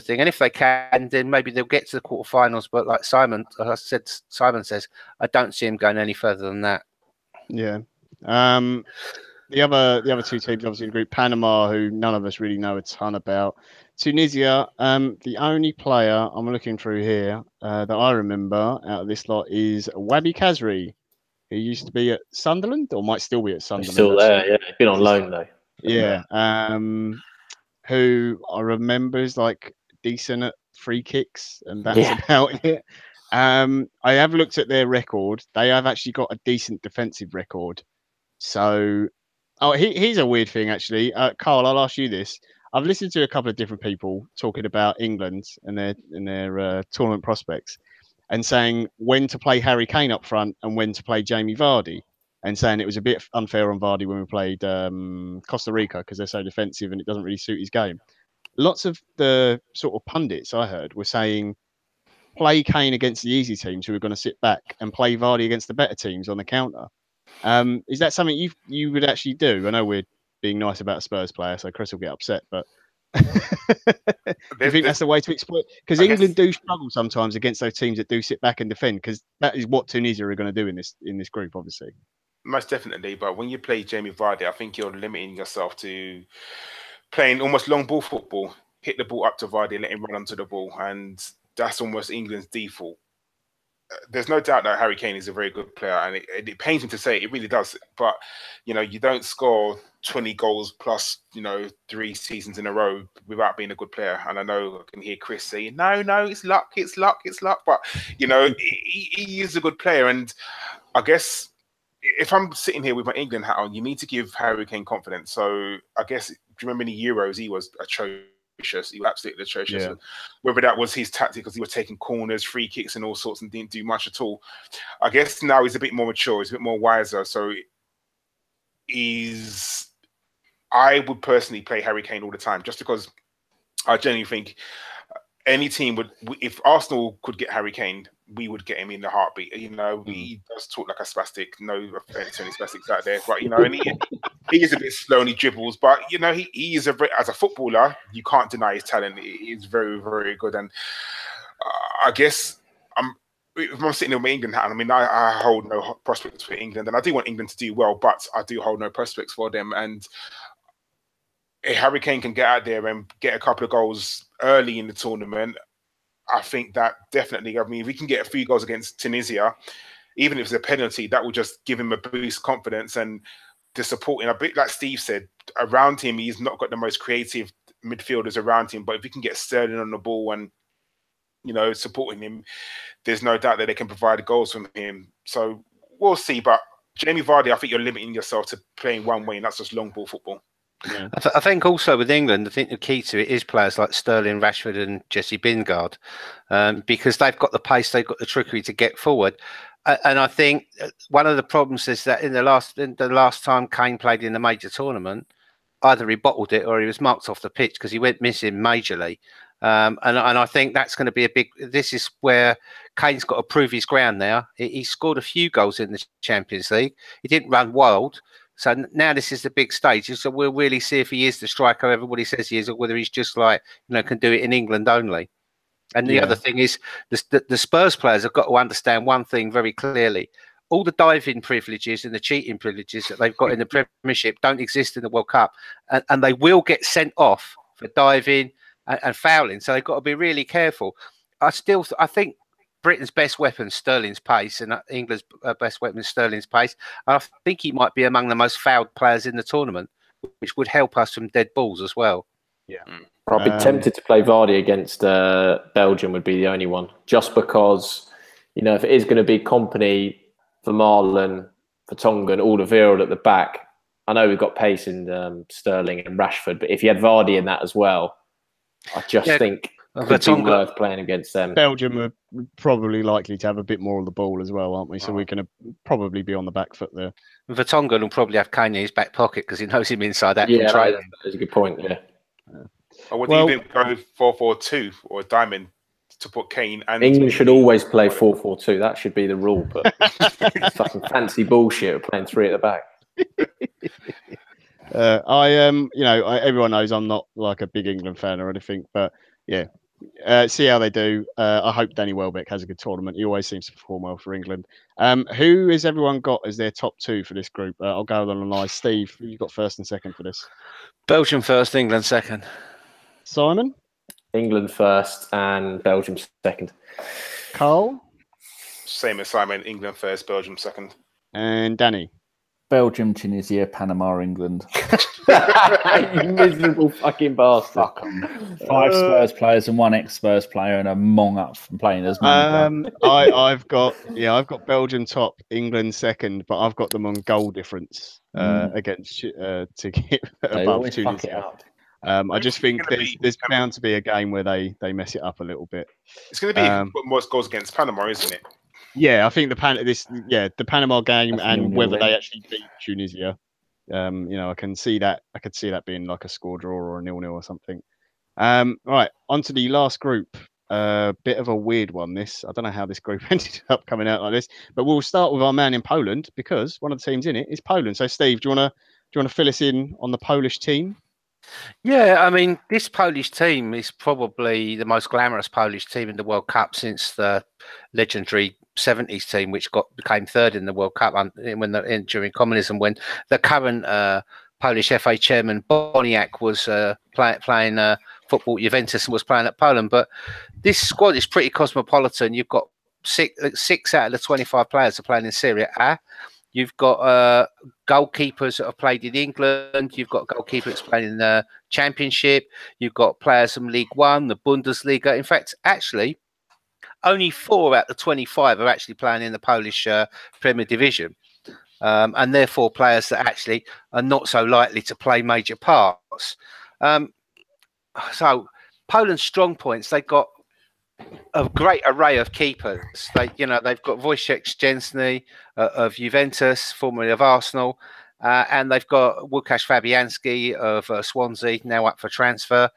thing. And if they can, then maybe they'll get to the quarterfinals. But like Simon says, I don't see him going any further than that. Yeah. The other two teams, obviously in the group, Panama, who none of us really know a ton about. Tunisia, the only player I'm looking through here that I remember out of this lot is Wabi Kazri, who used to be at Sunderland or might still be at Sunderland. He's still there, yeah. He's been on loan though. Yeah. Who I remember is like decent at free kicks, and that's about it. I have looked at their record. They have actually got a decent defensive record. So, here's a weird thing actually. Karl, I'll ask you this. I've listened to a couple of different people talking about England and their tournament prospects, and saying when to play Harry Kane up front and when to play Jamie Vardy, and saying it was a bit unfair on Vardy when we played Costa Rica because they're so defensive and it doesn't really suit his game. Lots of the sort of pundits I heard were saying play Kane against the easy teams who are going to sit back and play Vardy against the better teams on the counter. Is that something you would actually do? I know we're being nice about a Spurs player, so Chris will get upset, but do you think that's the way to exploit? Because England do struggle sometimes against those teams that do sit back and defend, because that is what Tunisia are going to do in this group, obviously. Most definitely, but when you play Jamie Vardy, I think you're limiting yourself to playing almost long ball football, hit the ball up to Vardy and let him run onto the ball, and that's almost England's default. There's no doubt that Harry Kane is a very good player, and it pains me to say it really does. But you know, you don't score 20 goals plus 3 seasons in a row without being a good player. And I know I can hear Chris saying, "No, it's luck, it's luck, it's luck." But he is a good player, and I guess if I'm sitting here with my England hat on, you need to give Harry Kane confidence. So I guess, do you remember in the Euros he was atrocious? He was absolutely atrocious. Yeah. Whether that was his tactic because he was taking corners, free kicks, and all sorts, and didn't do much at all. I guess now he's a bit more mature. He's a bit more wiser. So I would personally play Harry Kane all the time, just because I genuinely think any team would. If Arsenal could get Harry Kane, we would get him in the heartbeat. He does talk like a spastic. No offense to any spastics out there, but and he is a bit slow and he dribbles. But he is as a footballer, you can't deny his talent. He is very, very good. And I guess if I'm sitting in my England hat, I hold no prospects for England, and I do want England to do well, but I do hold no prospects for them. And if Harry Kane can get out there and get a couple of goals early in the tournament, I think that definitely, if we can get a few goals against Tunisia, even if it's a penalty, that will just give him a boost of confidence and the support. And a bit like Steve said, around him, he's not got the most creative midfielders around him, but if he can get Sterling on the ball and, supporting him, there's no doubt that they can provide goals from him. So we'll see. But Jamie Vardy, I think you're limiting yourself to playing one way, and that's just long ball football. Yeah. I think also with England, I think the key to it is players like Sterling, Rashford, and Jesse Lingard, because they've got the pace, they've got the trickery to get forward. And I think one of the problems is that in the last time Kane played in a major tournament, either he bottled it or he was marked off the pitch because he went missing majorly. And I think that's going to be a big. This is where Kane's got to prove his ground now. He scored a few goals in the Champions League. He didn't run wild. So now this is the big stage. So we'll really see if he is the striker everybody says he is, or whether he's just like, can do it in England only. And the other thing is the Spurs players have got to understand one thing very clearly. All the diving privileges and the cheating privileges that they've got in the Premiership don't exist in the World Cup. And they will get sent off for diving and fouling. So they've got to be really careful. I think Britain's best weapon, Sterling's pace, and England's best weapon, Sterling's pace. And I think he might be among the most fouled players in the tournament, which would help us from dead balls as well. Yeah. I'd be tempted to play Vardy against Belgium would be the only one, just because, if it is going to be Kompany, Vermaelen, Vertonghen, Alderweireld at the back, I know we've got pace in Sterling and Rashford, but if you had Vardy in that as well, I just think it could be worth playing against them. Belgium are probably likely to have a bit more of the ball as well, aren't we? So we're going to probably be on the back foot there. Vertonghen will probably have Kane in his back pocket because he knows him inside out. Yeah, that's a good point. Yeah. Or would you even go 4-4-2 or a diamond to put Kane? And England should always play 4-4-2. That should be the rule. But it's fucking fancy bullshit of playing three at the back. Everyone knows I'm not like a big England fan or anything, but yeah, see how they do. I hope Danny Welbeck has a good tournament. He always seems to perform well for England. Who has everyone got as their top two for this group? I'll go on the line. Steve, who you got first and second for this? Belgium first, England second. Simon? England first and Belgium second. Karl? Same as Simon, England first, Belgium second. And Danny? Belgium, Tunisia, Panama, England. You miserable fucking bastard. Fuck 'em. 5 Spurs players and 1 ex-Spurs player and a mong up from playing as I've got Belgium top, England second, but I've got them on goal difference against to get above Tunisia. I just think there's bound to be a game where they mess it up a little bit. It's going to be most goals against Panama, isn't it? Yeah, I think the Panama game and whether they actually beat Tunisia. I can see that. I could see that being like a score draw or a 0-0 or something. Right, on to the last group. Bit of a weird one. This, I don't know how this group ended up coming out like this, but we'll start with our man in Poland because one of the teams in it is Poland. So, Steve, do you want to fill us in on the Polish team? Yeah, I mean, this Polish team is probably the most glamorous Polish team in the World Cup since the legendary 70s team, which became third in the World Cup during communism, when the current Polish FA chairman Boniek was playing football at Juventus and was playing at Poland. But this squad is pretty cosmopolitan. You've got six out of the 25 players are playing in Serie A. You've got goalkeepers that have played in England. You've got goalkeepers that's playing in the Championship. You've got players from League One, the Bundesliga. In fact, actually, only 4 out of the 25 are actually playing in the Polish Premier Division. And therefore players that actually are not so likely to play major parts. So Poland's strong points, they've got a great array of keepers. They've got Wojciech Szczęsny of Juventus, formerly of Arsenal, and they've got Łukasz Fabianski of Swansea, now up for transfer,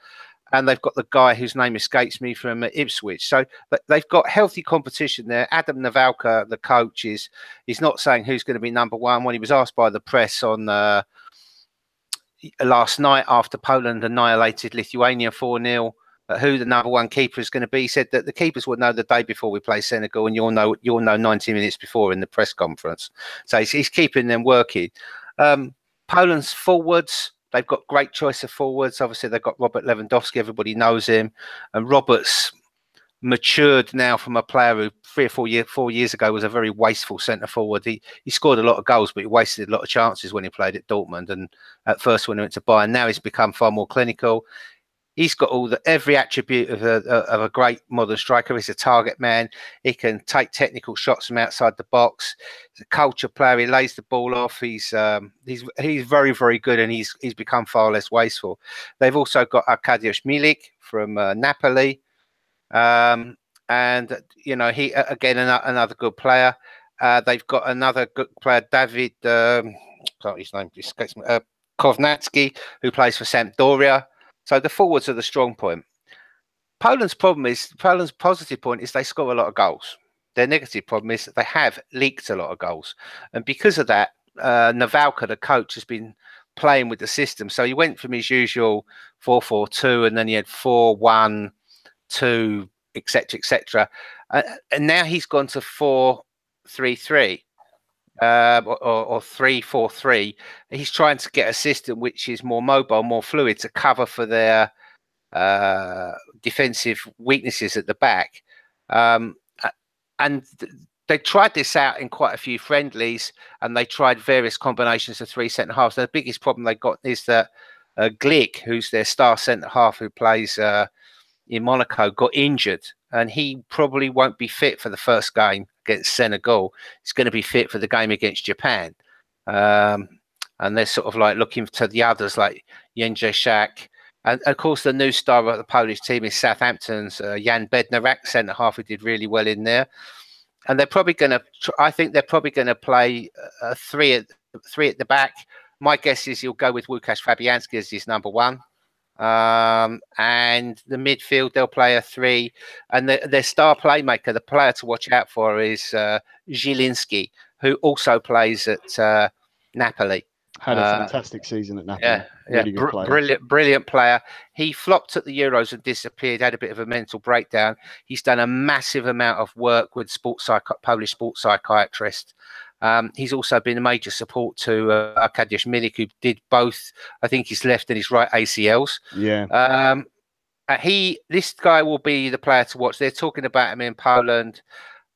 and they've got the guy whose name escapes me from Ipswich. So they've got healthy competition there. Adam Nawalka, the coach, he's not saying who's going to be number one. When he was asked by the press on last night after Poland annihilated Lithuania 4-0, who the number one keeper is going to be, he said that the keepers will know the day before we play Senegal, and you'll know 90 minutes before in the press conference. So he's keeping them working. Poland's forwards, they've got great choice of forwards. Obviously, they've got Robert Lewandowski. Everybody knows him. And Robert's matured now from a player who 3 or 4 years ago was a very wasteful centre forward. He scored a lot of goals, but he wasted a lot of chances when he played at Dortmund. And at first when he went to Bayern, now he's become far more clinical. He's got every attribute of a great modern striker. He's a target man. He can take technical shots from outside the box. He's a culture player. He lays the ball off. He's very, very good, and he's become far less wasteful. They've also got Arkadiusz Milik from Napoli, and he again another good player. They've got another good player, David. His name escapes me. Kovnatski, who plays for Sampdoria. So the forwards are the strong point. Poland's positive point is they score a lot of goals. Their negative problem is that they have leaked a lot of goals. And because of that, Nawałka, the coach, has been playing with the system. So he went from his usual 4-4-2, and then he had 4-1-2, etc. And now he's gone to 4-3-3. Or 3-4-3. He's trying to get a system which is more mobile, more fluid, to cover for their defensive weaknesses at the back. And they tried this out in quite a few friendlies, and they tried various combinations of 3 centre halves. The biggest problem they got is that Glick, who's their star centre half who plays in Monaco, got injured, and he probably won't be fit for the first game against Senegal. He's going to be fit for the game against Japan. And they're sort of like looking to the others like Jędrzejczak. And of course, the new star of the Polish team is Southampton's Jan Bednarek, centre half, who did really well in there. And they're probably going to, I think they're probably going to play 3 at the back. My guess is he'll go with Łukasz Fabianski as his number 1. And the midfield, they'll play a 3. And their star playmaker, the player to watch out for, is Zielinski, who also plays at Napoli. Had a fantastic season at Napoli. Really good player. Brilliant player. He flopped at the Euros and disappeared, had a bit of a mental breakdown. He's done a massive amount of work with Polish sports psychiatrist. He's also been a major support to Arkadiusz Milik, who did both, I think, his left and his right ACLs. Yeah. This guy will be the player to watch. They're talking about him in Poland,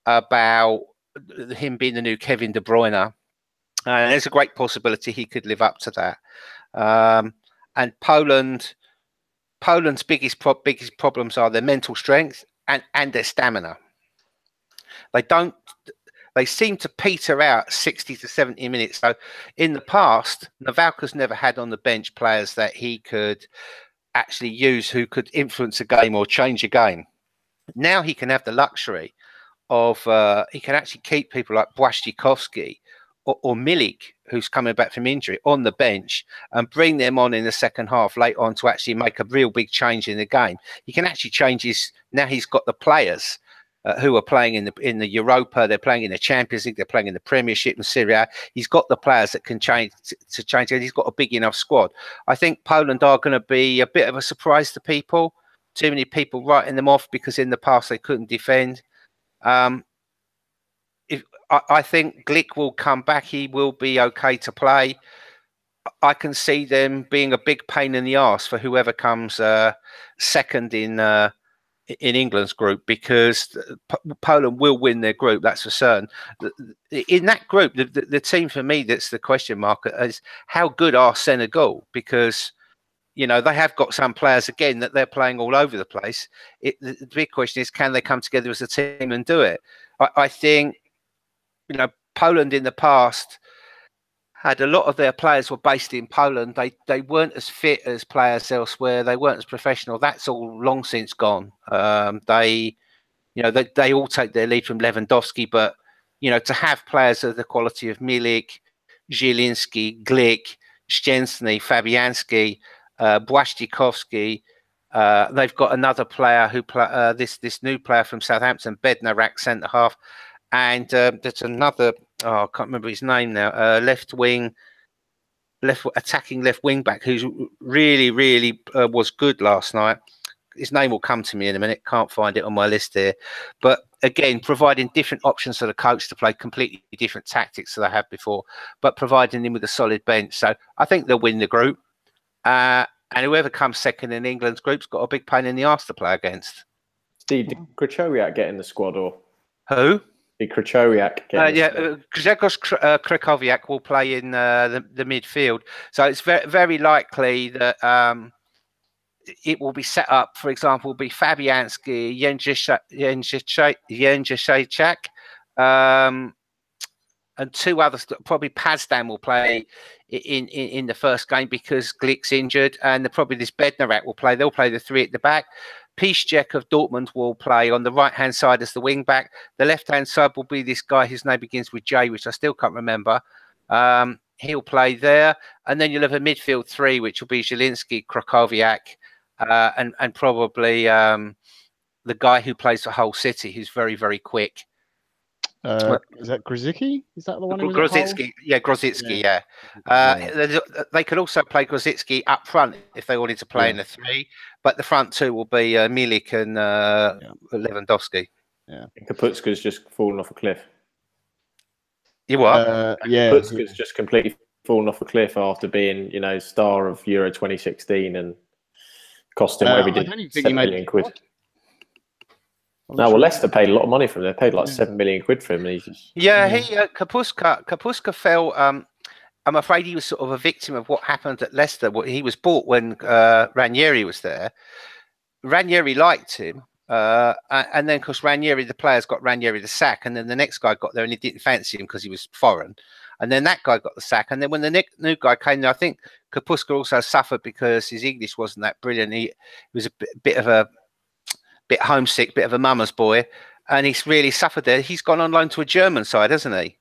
about him being the new Kevin De Bruyne. There's a great possibility he could live up to that. And Poland's biggest problems are their mental strength and their stamina. They seem to peter out 60 to 70 minutes. So in the past, Nawałka's never had on the bench players that he could actually use who could influence a game or change a game. Now he can have the luxury of he can actually keep people like Błaszczykowski or Milik, who's coming back from injury, on the bench and bring them on in the second half late on to actually make a real big change in the game. He can actually change now he's got the players who are playing in the Europa, they're playing in the Champions League, they're playing in the Premiership and Serie A. He's got the players that can change it. He's got a big enough squad. I think Poland are going to be a bit of a surprise to people. Too many people writing them off because in the past they couldn't defend. I think Glick will come back. He will be okay to play. I can see them being a big pain in the arse for whoever comes second in England's group, because Poland will win their group. That's for certain. In that group, the team for me that's the question mark is how good are Senegal, because they have got some players again that they're playing all over the place. The big question is, can they come together as a team and do it? I think. Poland in the past had a lot of their players were based in Poland. They weren't as fit as players elsewhere. They weren't as professional. That's all long since gone. They all take their lead from Lewandowski, but to have players of the quality of Milik, Zielinski, Glick, Szczęsny, Fabianski, Błaszczykowski. They've got another player who this new player from Southampton, Bednarek, centre half. And there's another, I can't remember his name now, attacking left wing back, who's really, really was good last night. His name will come to me in a minute. Can't find it on my list here. But again, providing different options for the coach to play completely different tactics than they have before, but providing him with a solid bench. So I think they'll win the group. And whoever comes second in England's group's got a big pain in the arse to play against. Did Krychowiak get in the squad, or who? Krychowiak. Grzegorz Krychowiak will play in the midfield, so it's very, very likely that it will be set up, for example, will be Fabianski, Jędrzejczak, and two others. Probably Pazdan will play in the first game because Glick's injured, and probably this Bednarak will play. They'll play the three at the back. Piszczek of Dortmund will play on the right-hand side as the wing-back. The left-hand side will be this guy whose name begins with J, which I still can't remember. He'll play there. And then you'll have a midfield three, which will be Zielinski, Krakowiak, and probably the guy who plays for Hull City, who's very, very quick. Is that Grozicki? Is that the one? Grozicki, yeah, Grozicki, yeah. They could also play Grozicki up front if they wanted to play in the three, but the front two will be Milik and Lewandowski. Yeah, Kaputska's just fallen off a cliff. You what? Kaputska's just completely fallen off a cliff after being, star of Euro 2016 and cost him whatever he did, £7 million. No, well, Leicester paid a lot of money for him. They paid like £7 million for him. And he's just... Kapuska fell. I'm afraid he was sort of a victim of what happened at Leicester. He was bought when Ranieri was there. Ranieri liked him, and then, of course, the players got Ranieri the sack, and then the next guy got there and he didn't fancy him because he was foreign. And then that guy got the sack. And then when the new guy came there, I think Kapuska also suffered because his English wasn't that brilliant. He was a bit homesick, bit of a mama's boy, and he's really suffered there. He's gone on loan to a German side, hasn't he?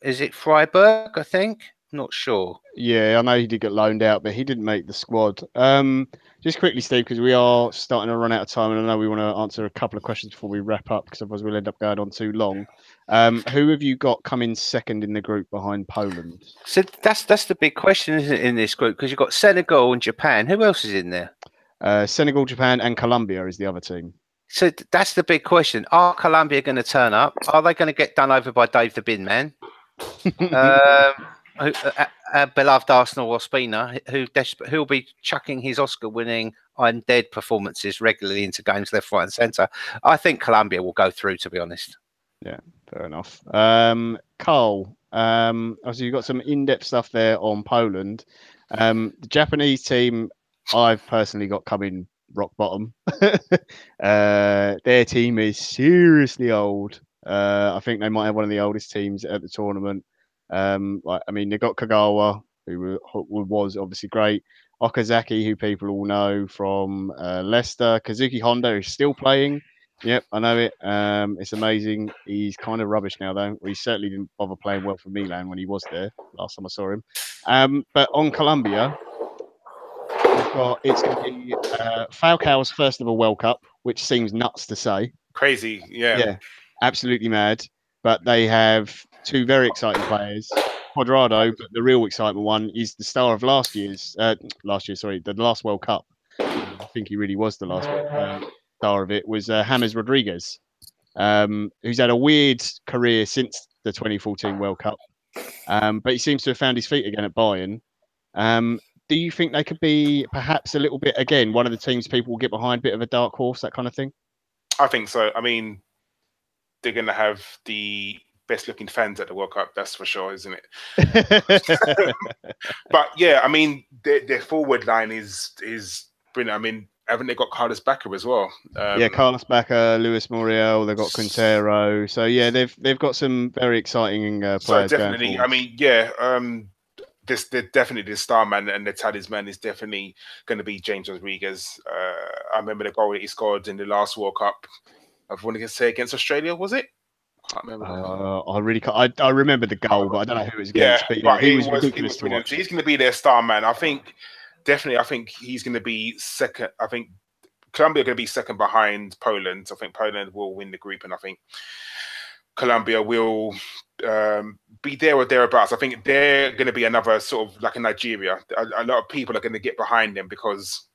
Is it Freiburg, I think? Not sure. Yeah, I know he did get loaned out, but he didn't make the squad. Just quickly, Steve, because we are starting to run out of time, and I know we want to answer a couple of questions before we wrap up, because otherwise we'll end up going on too long. Who have you got coming second in the group behind Poland? So that's the big question, isn't it, in this group? Because you've got Senegal and Japan. Who else is in there? Senegal, Japan, and Colombia is the other team. So that's the big question. Are Colombia going to turn up? Are they going to get done over by Dave the Bin Man? Beloved Arsenal Ospina, who'll be chucking his Oscar-winning I'm Dead performances regularly into games left, right, and centre. I think Colombia will go through, to be honest. Yeah, fair enough. Karl, obviously you've got some in-depth stuff there on Poland. The Japanese team, I've personally got coming rock bottom. Their team is seriously old. I think they might have one of the oldest teams at the tournament. They've got Kagawa, who was obviously great. Okazaki, who people all know from Leicester. Kazuki Honda is still playing. Yep, I know it. It's amazing. He's kind of rubbish now, though. He certainly didn't bother playing well for Milan when he was there last time I saw him. But on Colombia, it's going to be Falcao's first ever World Cup, which seems nuts to say. Crazy, yeah. Yeah, absolutely mad. But they have two very exciting players, Cuadrado, but the real excitement one is the star of the last World Cup. I think he really was the last star of it, was James Rodriguez, who's had a weird career since the 2014 World Cup. But he seems to have found his feet again at Bayern. Do you think they could be perhaps a little bit, again, one of the teams people will get behind, bit of a dark horse, that kind of thing? I think so. I mean, they're going to have the best looking fans at the World Cup, that's for sure, isn't it? But yeah, I mean, their forward line is brilliant. I mean, haven't they got Carlos Bacca as well? Carlos Bacca, Luis Muriel, they've got Quintero. So yeah, they've got some very exciting players. So definitely, I mean, definitely the star man and the talisman is definitely going to be James Rodriguez. I remember the goal that he scored in the last World Cup. I want to say against Australia, was it? I can't remember. I remember the goal, but I don't know who it was against. But he was ridiculous to watch. He's going to be their star man. I think he's going to be second. I think Colombia are going to be second behind Poland. I think Poland will win the group, and I think Colombia will be there or thereabouts. I think they're going to be another sort of like a Nigeria. A lot of people are going to get behind them because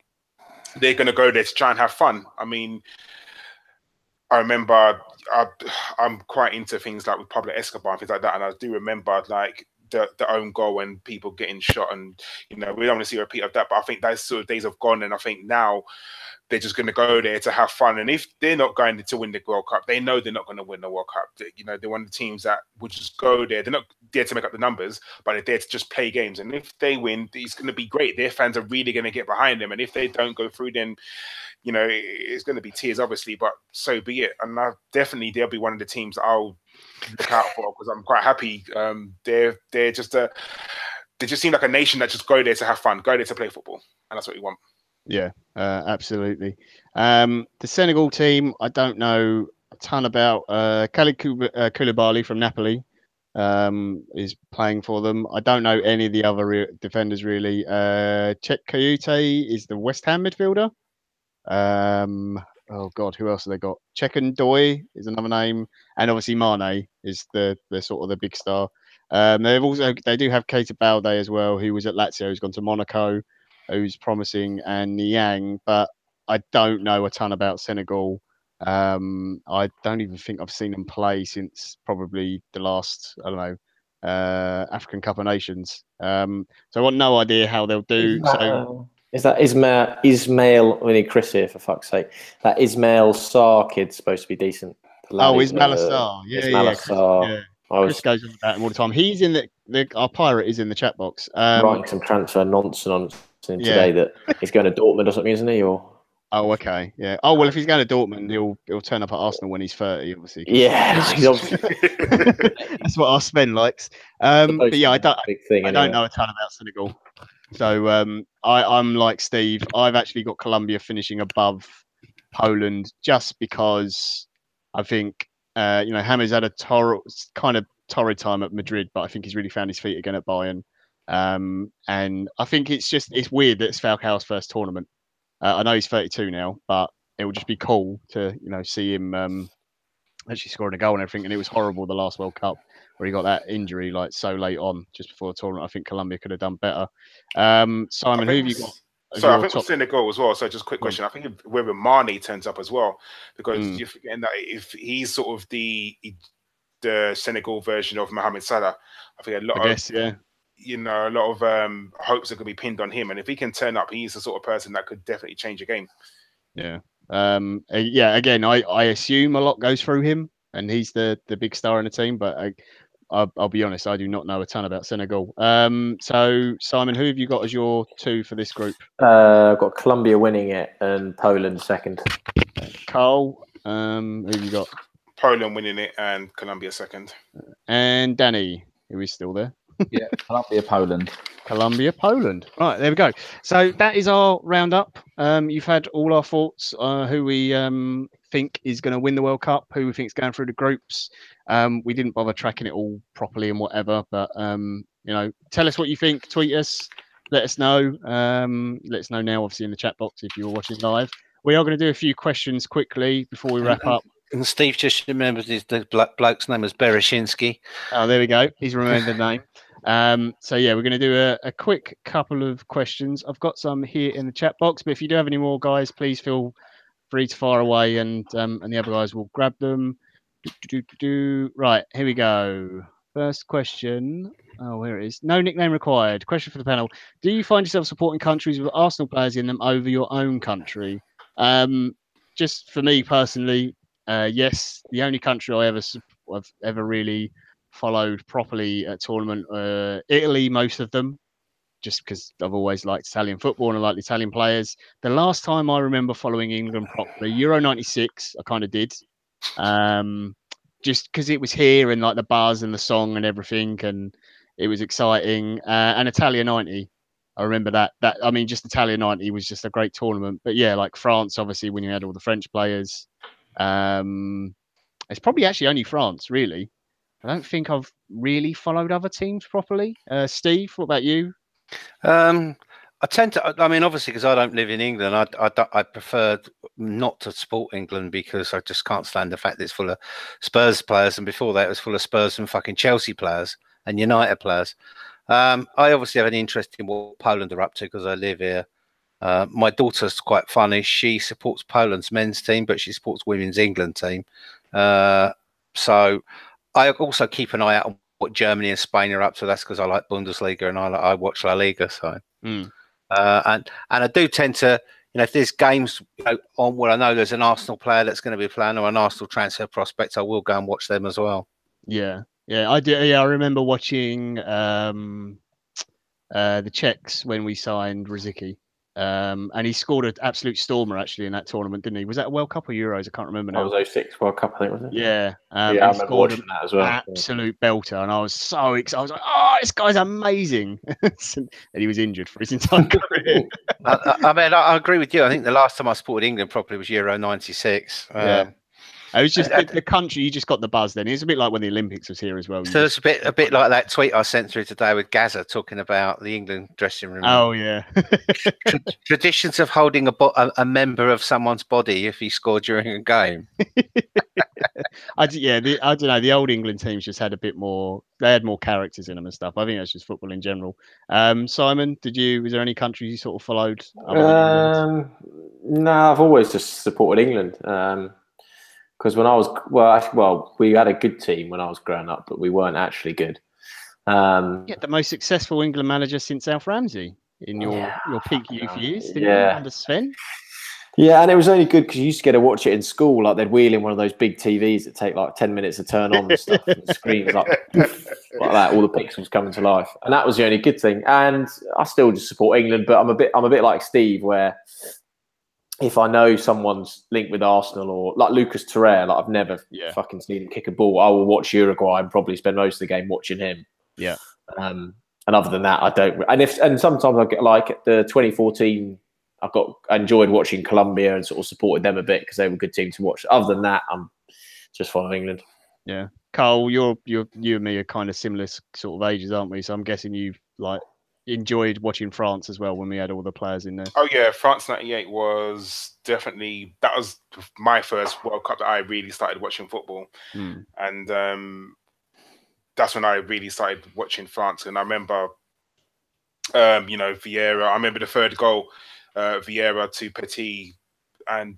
they're going to go there to try and have fun. I mean, I remember I'm quite into things like with Pablo Escobar and things like that, and I do remember like the own goal and people getting shot, and we don't want to see a repeat of that. But I think those sort of days have gone, and I think now they're just going to go there to have fun. And if they're not going to win the World Cup, they know they're not going to win the World Cup. You know, they're one of the teams that would just go there. They're not there to make up the numbers, but they're there to just play games. And if they win, it's going to be great. Their fans are really going to get behind them. And if they don't go through, then, you know, it's going to be tears, obviously, but so be it. And definitely they'll be one of the teams that I'll look out for, because I'm quite happy. They're just they just seem like a nation that just go there to have fun, go there to play football, and that's what we want. Yeah, absolutely. The Senegal team, I don't know a ton about. Khalid Koulibaly from Napoli is playing for them. I don't know any of the other defenders really. Chet Kayute is the West Ham midfielder. Oh God, who else have they got? Chekan Doy is another name, and obviously Mane is the sort of the big star. They do have Keita Balde as well, who was at Lazio, who's gone to Monaco, who's promising, and Niang, but I don't know a ton about Senegal. I don't even think I've seen them play since probably the last, I don't know, African Cup of Nations. So I want no idea how they'll do. Is that Ismail? We need Chris here, for fuck's sake. That Ismail Sarr kid's supposed to be decent. Ismail Sarr. Yeah. Chris goes on about him all the time. He's in our pirate is in the chat box. Writing some transfer nonsense today that he's going to Dortmund or something, isn't he? Or okay, yeah. Oh well, if he's going to Dortmund, he'll turn up at Arsenal when he's 30, obviously. Yeah, that's what our Sven likes. But yeah, I don't know a ton about Senegal. So I'm like Steve. I've actually got Colombia finishing above Poland just because I think James had a torrid time at Madrid, but I think he's really found his feet again at Bayern. And I think it's weird that it's Falcao's first tournament. I know he's 32 now, but it will just be cool to see him actually scoring a goal and everything. And it was horrible the last World Cup where he got that injury like so late on, just before the tournament. I think Colombia could have done better. Simon, who have you got? So I think we've seen the goal as well. So just a quick question. I think whether Mane turns up as well, because you're forgetting that if he's sort of the Senegal version of Mohamed Salah, I think a lot of hopes are going to be pinned on him. And if he can turn up, he's the sort of person that could definitely change a game. Yeah. Again, I assume a lot goes through him, and he's the big star in the team. But I'll be honest, I do not know a ton about Senegal. So Simon, who have you got as your two for this group? I've got Colombia winning it and Poland second. Karl, who have you got? Poland winning it and Colombia second. And Danny, who is still there? Yeah, Poland. Colombia, Poland. Right, there we go. So that is our roundup. You've had all our thoughts, who we think is going to win the World Cup, who we think is going through the groups. We didn't bother tracking it all properly and whatever, but tell us what you think. Tweet us. Let us know. Let us know now, obviously, in the chat box if you're watching live. We are going to do a few questions quickly before we wrap up. And Steve just remembers the bloke's name was Bereshinsky. Oh, there we go. He's remembered the name. So yeah, we're going to do a quick couple of questions. I've got some here in the chat box, but if you do have any more, guys, please feel free to fire away, and the other guys will grab them. Right, here we go. First question. Oh, here it is. No nickname required. Question for the panel: do you find yourself supporting countries with Arsenal players in them over your own country? Just for me personally, yes. The only country I've ever really followed properly at tournament, Italy, most of them, just because I've always liked Italian football and I like the Italian players. The last time I remember following England properly, Euro 96, I kind of did, just because it was here and like the buzz and the song and everything, and it was exciting. And Italia 90, I remember that. I mean, just Italia 90 was just a great tournament. But yeah, like France, obviously, when you had all the French players, it's probably actually only France, really. I don't think I've really followed other teams properly. Steve, what about you? I tend to. I mean, obviously, because I don't live in England, I prefer not to support England because I just can't stand the fact that it's full of Spurs players, and before that, it was full of Spurs and fucking Chelsea players and United players. I obviously have an interest in what Poland are up to because I live here. My daughter's quite funny. She supports Poland's men's team, but she supports women's England team. So I also keep an eye out on what Germany and Spain are up to. That's because I like Bundesliga and I watch La Liga. So, and I do tend to, if there's games on where I know there's an Arsenal player that's going to be playing or an Arsenal transfer prospect, I will go and watch them as well. Yeah, I did. Yeah, I remember watching the Czechs when we signed Rosicky. And he scored an absolute stormer actually in that tournament, didn't he? Was that a World Cup or Euros? I can't remember now. That was 06 World Cup, I think, wasn't it? Yeah. I remember watching that as well. Absolute belter, and I was so excited. I was like, "Oh, this guy's amazing!" And he was injured for his entire career. I agree with you. I think the last time I supported England properly was Euro '96. It was just the country. You just got the buzz. Then it's a bit like when the Olympics was here as well. So it's a bit like that tweet I sent through today with Gaza talking about the England dressing room. Oh yeah, traditions of holding a member of someone's body if he scored during a game. I don't know. The old England teams just had a bit more. They had more characters in them and stuff. I think that's just football in general. Simon, was there any countries you sort of followed? No, I've always just supported England. Because when I was we had a good team when I was growing up, but we weren't actually good. The most successful England manager since Alf Ramsey in your peak youth years, didn't you, under Sven? Yeah, and it was only good because you used to get to watch it in school. Like they'd wheel in one of those big TVs that take like 10 minutes to turn on and stuff. And the screen's like that, all the pixels coming to life, and that was the only good thing. And I still just support England, but I'm a bit like Steve, where if I know someone's linked with Arsenal or like Lucas Torreira, like I've never fucking seen him kick a ball, I will watch Uruguay and probably spend most of the game watching him. Yeah. And other than that, I don't. And sometimes I get like the 2014. I enjoyed watching Colombia and sort of supported them a bit because they were a good team to watch. Other than that, I'm just following England. Yeah, Karl, you and me are kind of similar sort of ages, aren't we? So I'm guessing you've like enjoyed watching France as well when we had all the players in there. Oh yeah, France '98 was definitely my first World Cup that I really started watching football, and that's when I really started watching France. And I remember, Vieira. I remember the third goal, Vieira to Petit, and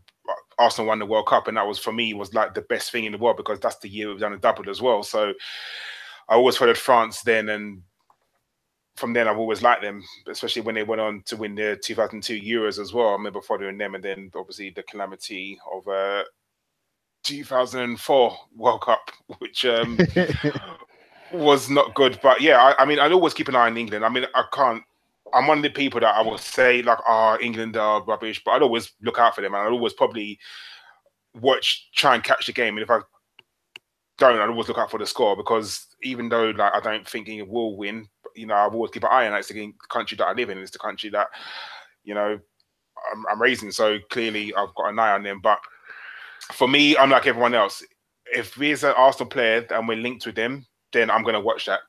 Arsenal won the World Cup, and that was for me was like the best thing in the world because that's the year we've done a double as well. So I always followed France then, and from then I've always liked them, especially when they went on to win the 2002 Euros as well. I remember following them, and then obviously the calamity of 2004 World Cup, which was not good. But yeah, I mean, I'd always keep an eye on England. I mean, I'm one of the people that I will say like, England are rubbish, but I'd always look out for them, and I'd always probably try and catch the game. And if I don't, I'd always look out for the score, because even though like I don't think England will win, I've always keep an eye on it. It's the country that I live in. It's the country that, I'm raising. So clearly I've got an eye on them. But for me, I'm like everyone else. If there's an Arsenal player and we're linked with them, then I'm going to watch that.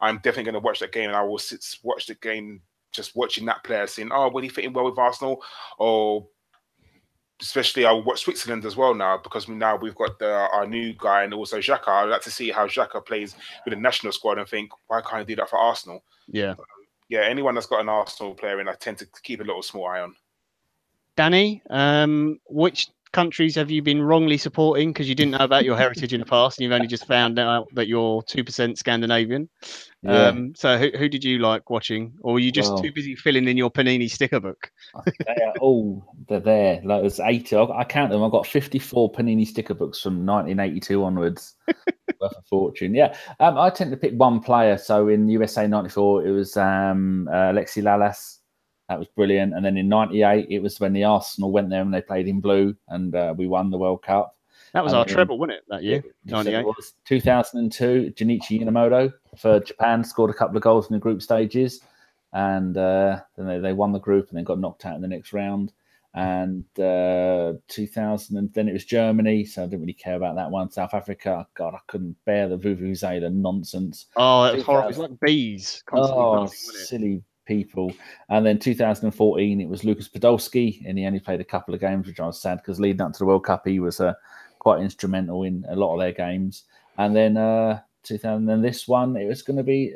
I'm definitely going to watch that game, and I will watch the game just watching that player, saying, will he fit in well with Arsenal? Or especially I'll watch Switzerland as well now, because now we've got our new guy and also Xhaka. I'd like to see how Xhaka plays with the national squad and think, why can't I do that for Arsenal? Yeah. Anyone that's got an Arsenal player in, I tend to keep a little small eye on. Danny, which countries have you been wrongly supporting because you didn't know about your heritage in the past, and you've only just found out that you're 2% Scandinavian? So who did you like watching, or were you just too busy filling in your Panini sticker book? They're there. Like there's 80. I count them. I've got 54 Panini sticker books from 1982 onwards. Worth a fortune. I tend to pick one player. So in USA '94, it was Alexi Lalas. That was brilliant. And then in '98, it was when the Arsenal went there and they played in blue, and we won the World Cup. That was our treble, wasn't it, that year? 98. 2002, Junichi Inamoto for Japan scored a couple of goals in the group stages, and then they won the group and then got knocked out in the next round. And 2000, and then it was Germany, so I didn't really care about that one. South Africa, God, I couldn't bear the Vuvuzela nonsense. Oh, that was horrible. It was like bees constantly buzzing, wasn't it? Silly people. And then 2014, it was Lucas Podolski, and he only played a couple of games, which I was sad because leading up to the World Cup, he was quite instrumental in a lot of their games. And then 2000, and this one, it was going to be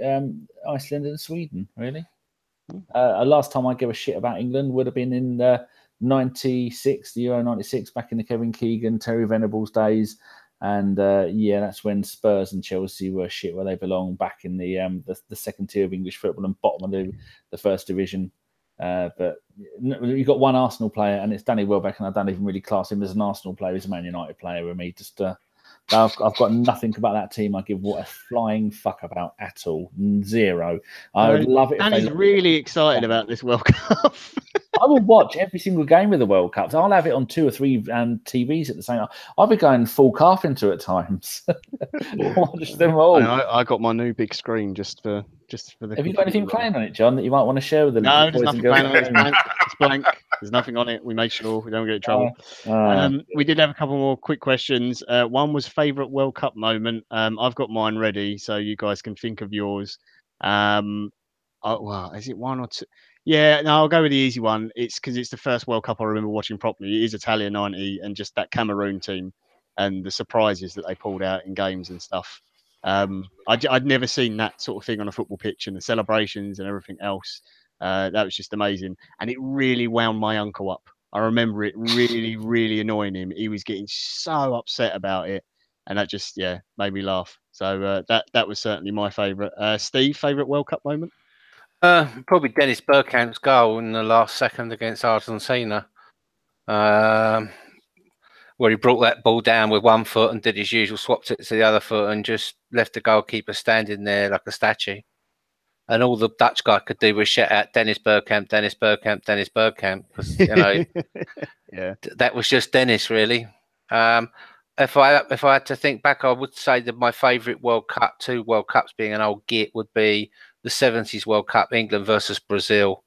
Iceland and Sweden, really. Last time I gave a shit about England would have been in 96, the Euro 96, back in the Kevin Keegan, Terry Venables days. And that's when Spurs and Chelsea were shit where they belong, back in the second tier of English football and bottom of the first division. But you've got one Arsenal player, and it's Danny Welbeck, and I don't even really class him as an Arsenal player. He's a Man United player with me. Just I've got nothing about that team I give what a flying fuck about at all. Zero. I would love it. Danny's really excited about this World Cup. I will watch every single game of the World Cups. I'll have it on 2 or 3 TVs at the same time. I'll be going full Carpenter at times. Watch them all. I got my new big screen just for the. Have you got anything playing on it, John, that you might want to share with the No, boys there's nothing and girls? playing on it. It's blank. It's blank. There's nothing on it. We made sure we don't get in trouble. We did have a couple more quick questions. One was favourite World Cup moment. I've got mine ready, so you guys can think of yours. Well, is it 1 or 2? Yeah, no, I'll go with the easy one. It's because it's the first World Cup I remember watching properly. It is Italia '90, and just that Cameroon team and the surprises that they pulled out in games and stuff. I'd never seen that sort of thing on a football pitch, and the celebrations and everything else. That was just amazing, and it really wound my uncle up. I remember it really, really annoying him. He was getting so upset about it, and that just made me laugh. So that was certainly my favourite. Steve, favourite World Cup moment? Probably Dennis Bergkamp's goal in the last second against Argentina, where he brought that ball down with one foot and did his usual, swapped it to the other foot and just left the goalkeeper standing there like a statue. And all the Dutch guy could do was shout out Dennis Bergkamp, Dennis Bergkamp, Dennis Bergkamp. Because, that was just Dennis, really. If I had to think back, I would say that my favourite World Cup, 2 World Cups being an old git, would be the 70s World Cup, England versus Brazil,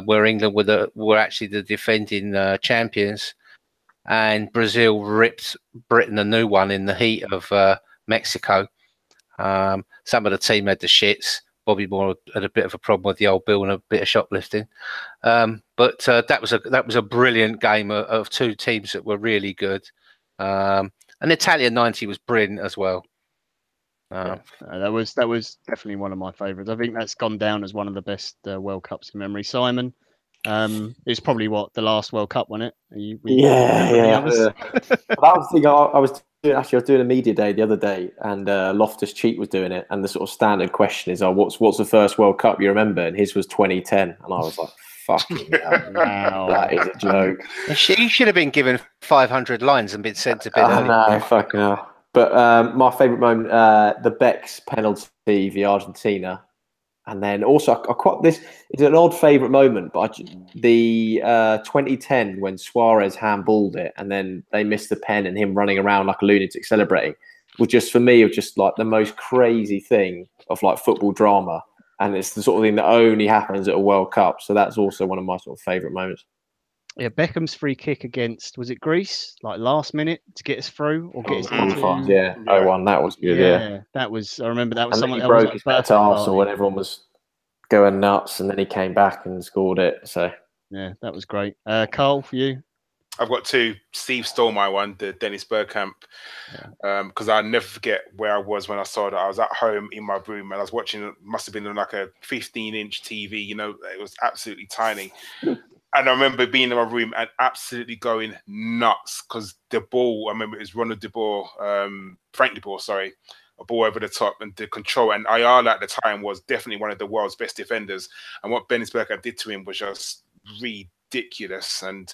where England were actually the defending champions, and Brazil ripped Britain a new one in the heat of Mexico. Some of the team had the shits. Bobby Moore had a bit of a problem with the old bill and a bit of shoplifting, but that was a brilliant game of 2 teams that were really good. And Italia '90 was brilliant as well. That was definitely one of my favourites. I think that's gone down as one of the best World Cups in memory. Simon, it's probably the last World Cup, wasn't it? Yeah. That was the thing. I was doing a media day the other day, and Loftus-Cheek was doing it, and the sort of standard question is, what's the first World Cup you remember? And his was 2010, and I was like, fucking hell, wow, that is a joke. He should have been given 500 lines and been sent to bed early. No, fucking hell. But my favourite moment, the Beck's penalty via Argentina. And then also, this is an odd favourite moment, but the 2010 when Suarez handballed it and then they missed the pen and him running around like a lunatic celebrating was just, for me, just like the most crazy thing of like football drama. And it's the sort of thing that only happens at a World Cup. So that's also one of my sort of favourite moments. Yeah, Beckham's free kick against, was it Greece? Like last minute to get us through or get us into... 0-1. That was good, yeah. That was, I remember that was and someone that broke his back to Arsenal when everyone was going nuts, and then he came back and scored it. So yeah, that was great. Karl, for you? I've got 2. Steve stole my one, the Dennis Bergkamp, because I'll never forget where I was when I saw that. I was at home in my room and I was watching, it must have been on like a 15-inch TV, it was absolutely tiny. And I remember being in my room and absolutely going nuts because the ball, I remember it was Ronald de Boer, Frank de Boer, sorry, a ball over the top, and the control. And Ayala at the time was definitely one of the world's best defenders. And what Dennis Bergkamp did to him was just ridiculous. And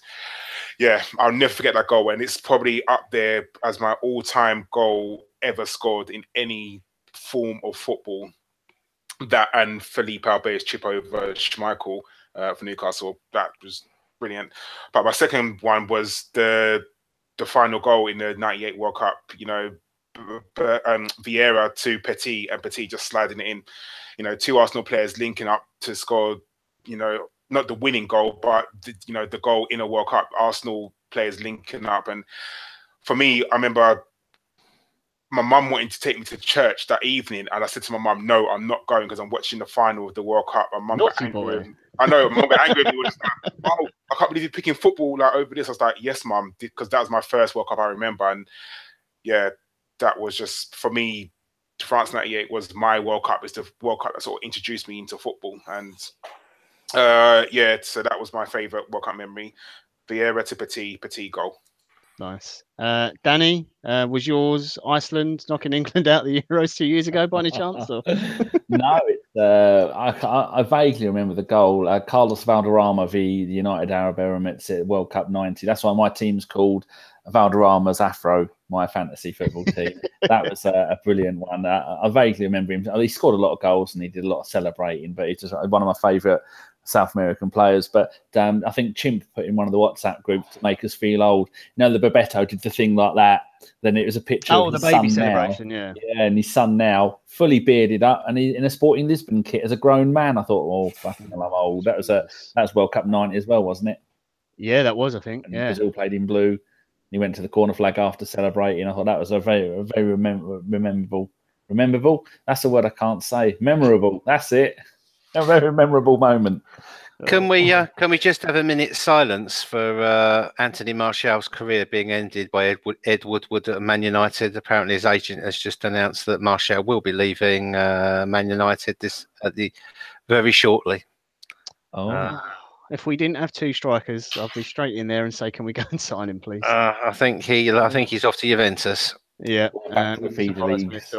yeah, I'll never forget that goal. And it's probably up there as my all-time goal ever scored in any form of football. That and Felipe Albe's chip over Schmeichel for Newcastle, that was brilliant. But my second one was the final goal in the '98 World Cup. Vieira to Petit, and Petit just sliding it in. 2 Arsenal players linking up to score. Not the winning goal, but the goal in a World Cup. Arsenal players linking up, and for me, I remember my mum wanted to take me to church that evening, and I said to my mum, "No, I'm not going because I'm watching the final of the World Cup." My mum got angry. I know, mum got angry with me. Was like, "Oh, I can't believe you're picking football over this." I was like, "Yes, mum," because that was my first World Cup I remember, and yeah, that was just, for me, France '98 was my World Cup. It's the World Cup that sort of introduced me into football, and so that was my favourite World Cup memory. Vieira to Petit goal. Nice. Danny, was yours Iceland knocking England out the Euros 2 years ago by any chance? Or? No, I vaguely remember the goal. Carlos Valderrama v the United Arab Emirates at World Cup 90. That's why my team's called Valderrama's Afro, my fantasy football team. That was a brilliant one. I vaguely remember him. He scored a lot of goals and he did a lot of celebrating, but he's just one of my favourite South American players. But I think Chimp put in one of the WhatsApp groups to make us feel old. You know, the Bebeto did the thing like that. Then it was a picture of his the baby son celebration, now. Yeah, and his son now, fully bearded up, and he, in a Sporting Lisbon kit as a grown man. I thought, oh, fucking hell, I'm old. That was World Cup 90 as well, wasn't it? Yeah, that was, I think. And yeah. Brazil played in blue. He went to the corner flag after celebrating. I thought that was a very memorable. That's a word I can't say. Memorable. That's it. A very memorable moment. Can we just have a minute's silence for Anthony Martial's career being ended by Ed Woodward at Man United? Apparently, his agent has just announced that Martial will be leaving Man United very shortly. Oh. If we didn't have two strikers, I'd be straight in there and say, "Can we go and sign him, please?" I think he's off to Juventus. Yeah. Back to the feeder leagues.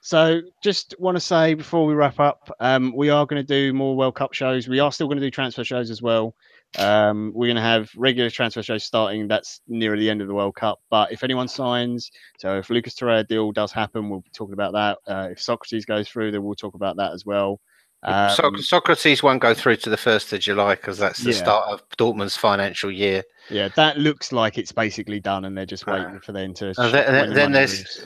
So just want to say before we wrap up, we are going to do more World Cup shows. We are still going to do transfer shows as well. We're going to have regular transfer shows starting. That's near the end of the World Cup. But if anyone signs, so if Lucas Torreira deal does happen, we'll be talking about that. If Socrates goes through, then we'll talk about that as well. Socrates won't go through to the 1st of July because that's the start of Dortmund's financial year. Yeah, that looks like it's basically done, and they're just waiting for them to. Then there's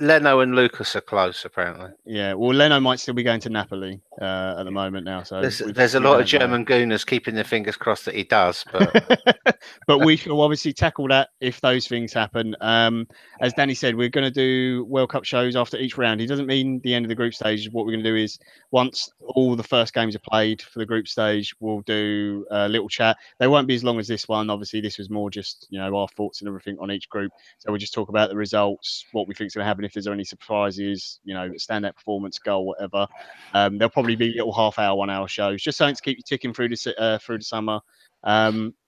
Leno and Lucas are close, apparently. Yeah, well, Leno might still be going to Napoli at the moment now. So there's a lot of German gooners keeping their fingers crossed that he does, but but we shall obviously tackle that if those things happen. As Danny said, we're going to do World Cup shows after each round. He doesn't mean the end of the group stage. What we're going to do is once all the first games are played for the group stage, we'll do a little chat. They won't be as long as this one. Obviously, this was more just our thoughts and everything on each group. So we'll just talk about the results, what we think is going to happen, if there's any surprises, standout performance, goal, whatever. There'll probably be little half-hour, 1 hour shows, just something to keep you ticking through the summer.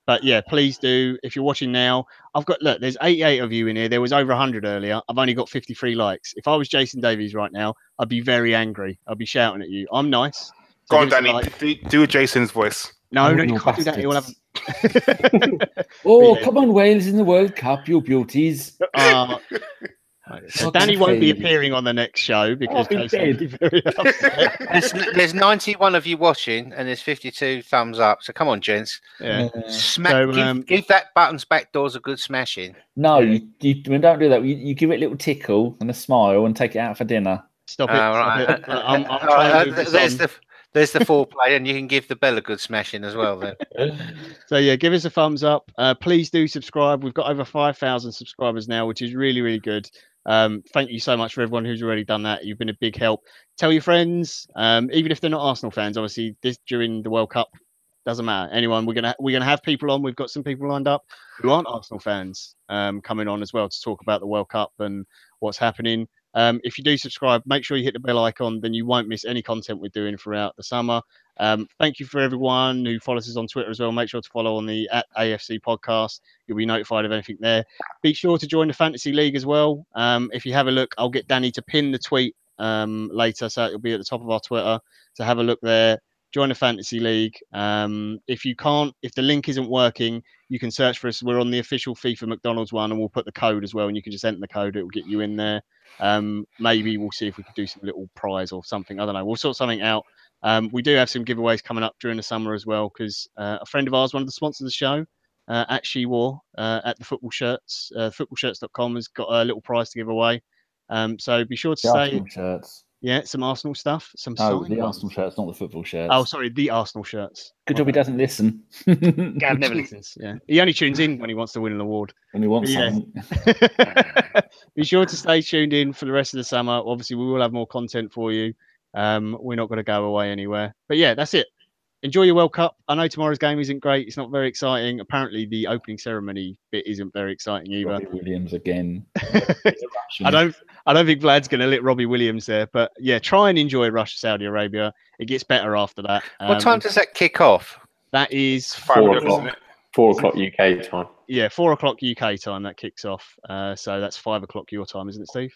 But yeah, please do. If you're watching now, there's 88 of you in here. There was over 100 earlier. I've only got 53 likes. If I was Jason Davies right now, I'd be very angry. I'd be shouting at you. I'm nice. So go on, Danny. Do Jason's voice. No, you can't do that. You'll have. Come on, Wales in the World Cup, you beauties. So Danny won't be appearing on the next show because there's 91 of you watching and there's 52 thumbs up. So come on, gents. Yeah. Give that Buttons Back Doors a good smashing. No, you don't do that. You give it a little tickle and a smile and take it out for dinner. Stop it. Stop it. I'm trying to do There's the foreplay, and you can give the bell a good smashing as well. Then, so yeah, give us a thumbs up. Please do subscribe. We've got over 5,000 subscribers now, which is really, really good. Thank you so much for everyone who's already done that. You've been a big help. Tell your friends, even if they're not Arsenal fans. Obviously, this during the World Cup doesn't matter. Anyone, we're gonna have people on. We've got some people lined up who aren't Arsenal fans coming on as well to talk about the World Cup and what's happening. If you do subscribe, make sure you hit the bell icon, then you won't miss any content we're doing throughout the summer. Thank you for everyone who follows us on Twitter as well. Make sure to follow on the @AFC podcast. You'll be notified of anything there. Be sure to join the Fantasy League as well. If you have a look, I'll get Danny to pin the tweet later, so it'll be at the top of our Twitter. So have a look there. Join the Fantasy League. If the link isn't working, you can search for us. We're on the official FIFA McDonald's one, and we'll put the code as well, and you can just enter the code. It will get you in there. Maybe we'll see if we can do some little prize or something. I don't know. We'll sort something out. We do have some giveaways coming up during the summer as well, because a friend of ours, one of the sponsors of the show, at She Wore, at the Football Shirts, footballshirts.com, has got a little prize to give away. So be sure to stay. Shirts. Yeah, some Arsenal stuff. The Arsenal shirts, not the football shirts. Oh, sorry, the Arsenal shirts. Good job he doesn't listen. Gav never listens. Yeah, he only tunes in when he wants to win an award. When he wants something. Be sure to stay tuned in for the rest of the summer. Obviously, we will have more content for you. We're not going to go away anywhere. But yeah, that's it. Enjoy your World Cup. I know tomorrow's game isn't great. It's not very exciting. Apparently, the opening ceremony bit isn't very exciting either. Robbie Williams again. I don't think Vlad's going to let Robbie Williams there. But yeah, try and enjoy Russia, Saudi Arabia. It gets better after that. What time does that kick off? That is 5 o'clock, isn't it? 4 o'clock UK time. Yeah, 4 o'clock UK time that kicks off. So that's 5 o'clock your time, isn't it, Steve?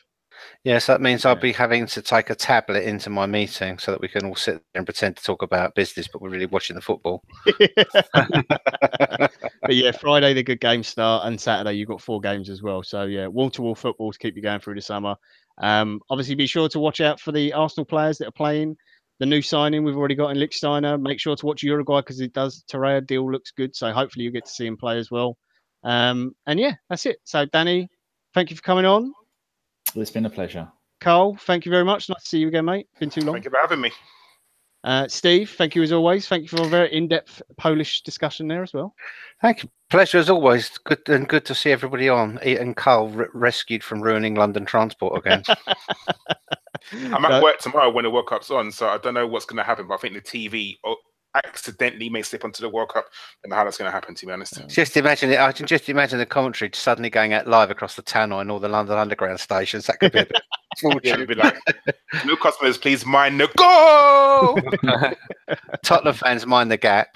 Yes, that means I'll be having to take a tablet into my meeting so that we can all sit there and pretend to talk about business, but we're really watching the football. But yeah, Friday the good games start, and Saturday you've got 4 games as well. So yeah, wall-to-wall football to keep you going through the summer. Obviously, be sure to watch out for the Arsenal players that are playing. The new signing we've already got in Lichtsteiner. Make sure to watch Uruguay because it does. Torreira deal looks good, so hopefully you get to see him play as well. And yeah, that's it. So Danny, thank you for coming on. It's been a pleasure. Carl, thank you very much. Nice to see you again, mate. Been too long. Thank you for having me. Steve, thank you as always. Thank you for a very in-depth Polish discussion there as well. Thank you. Pleasure as always. Good to see everybody on. And Karl rescued from ruining London transport again. I'm at work tomorrow when the World Cup's on, so I don't know what's going to happen, but I think the TV accidentally may slip onto the World Cup. I don't know how that's going to happen, to be honest. Just imagine it. I can just imagine the commentary suddenly going out live across the tannoy and all the London Underground stations. That could be a bit fortunate. It'd be like, no customers, please mind the goal. Tottenham fans mind the gap.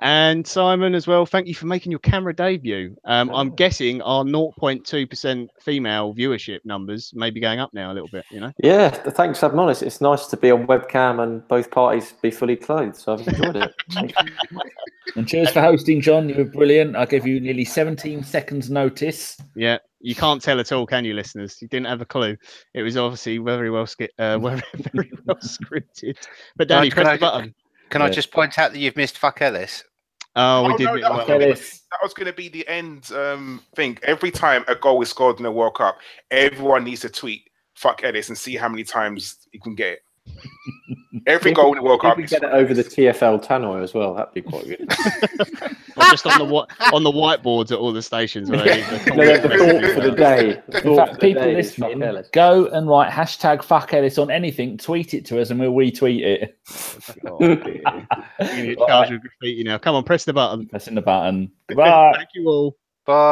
And Simon as well, thank you for making your camera debut. I'm guessing our 0.2% female viewership numbers may be going up now a little bit, you know? Yeah, thanks for having me on. It's nice to be on webcam and both parties be fully clothed, so I've enjoyed it. And cheers for hosting, John. You were brilliant. I gave you nearly 17 seconds notice. Yeah, you can't tell at all, can you, listeners? You didn't have a clue. It was obviously very well scripted. But Danny, press the button. Can I just point out that you've missed Fuck Ellis? Oh, we did. No, that was going to be the end thing. Every time a goal is scored in the World Cup, everyone needs to tweet "fuck Ellis" and see how many times you can get it. Every goal in the World Cup. You get it over the TFL tannoy as well. That'd be quite good. Or just on the whiteboards at all the stations. The thought for the day. In fact, people listening, go and write hashtag fuck Ellis on anything, tweet it to us, and we'll retweet it. Charge with graffiti now. Come on, press the button. Pressing the button. Bye. Thank you all. Bye.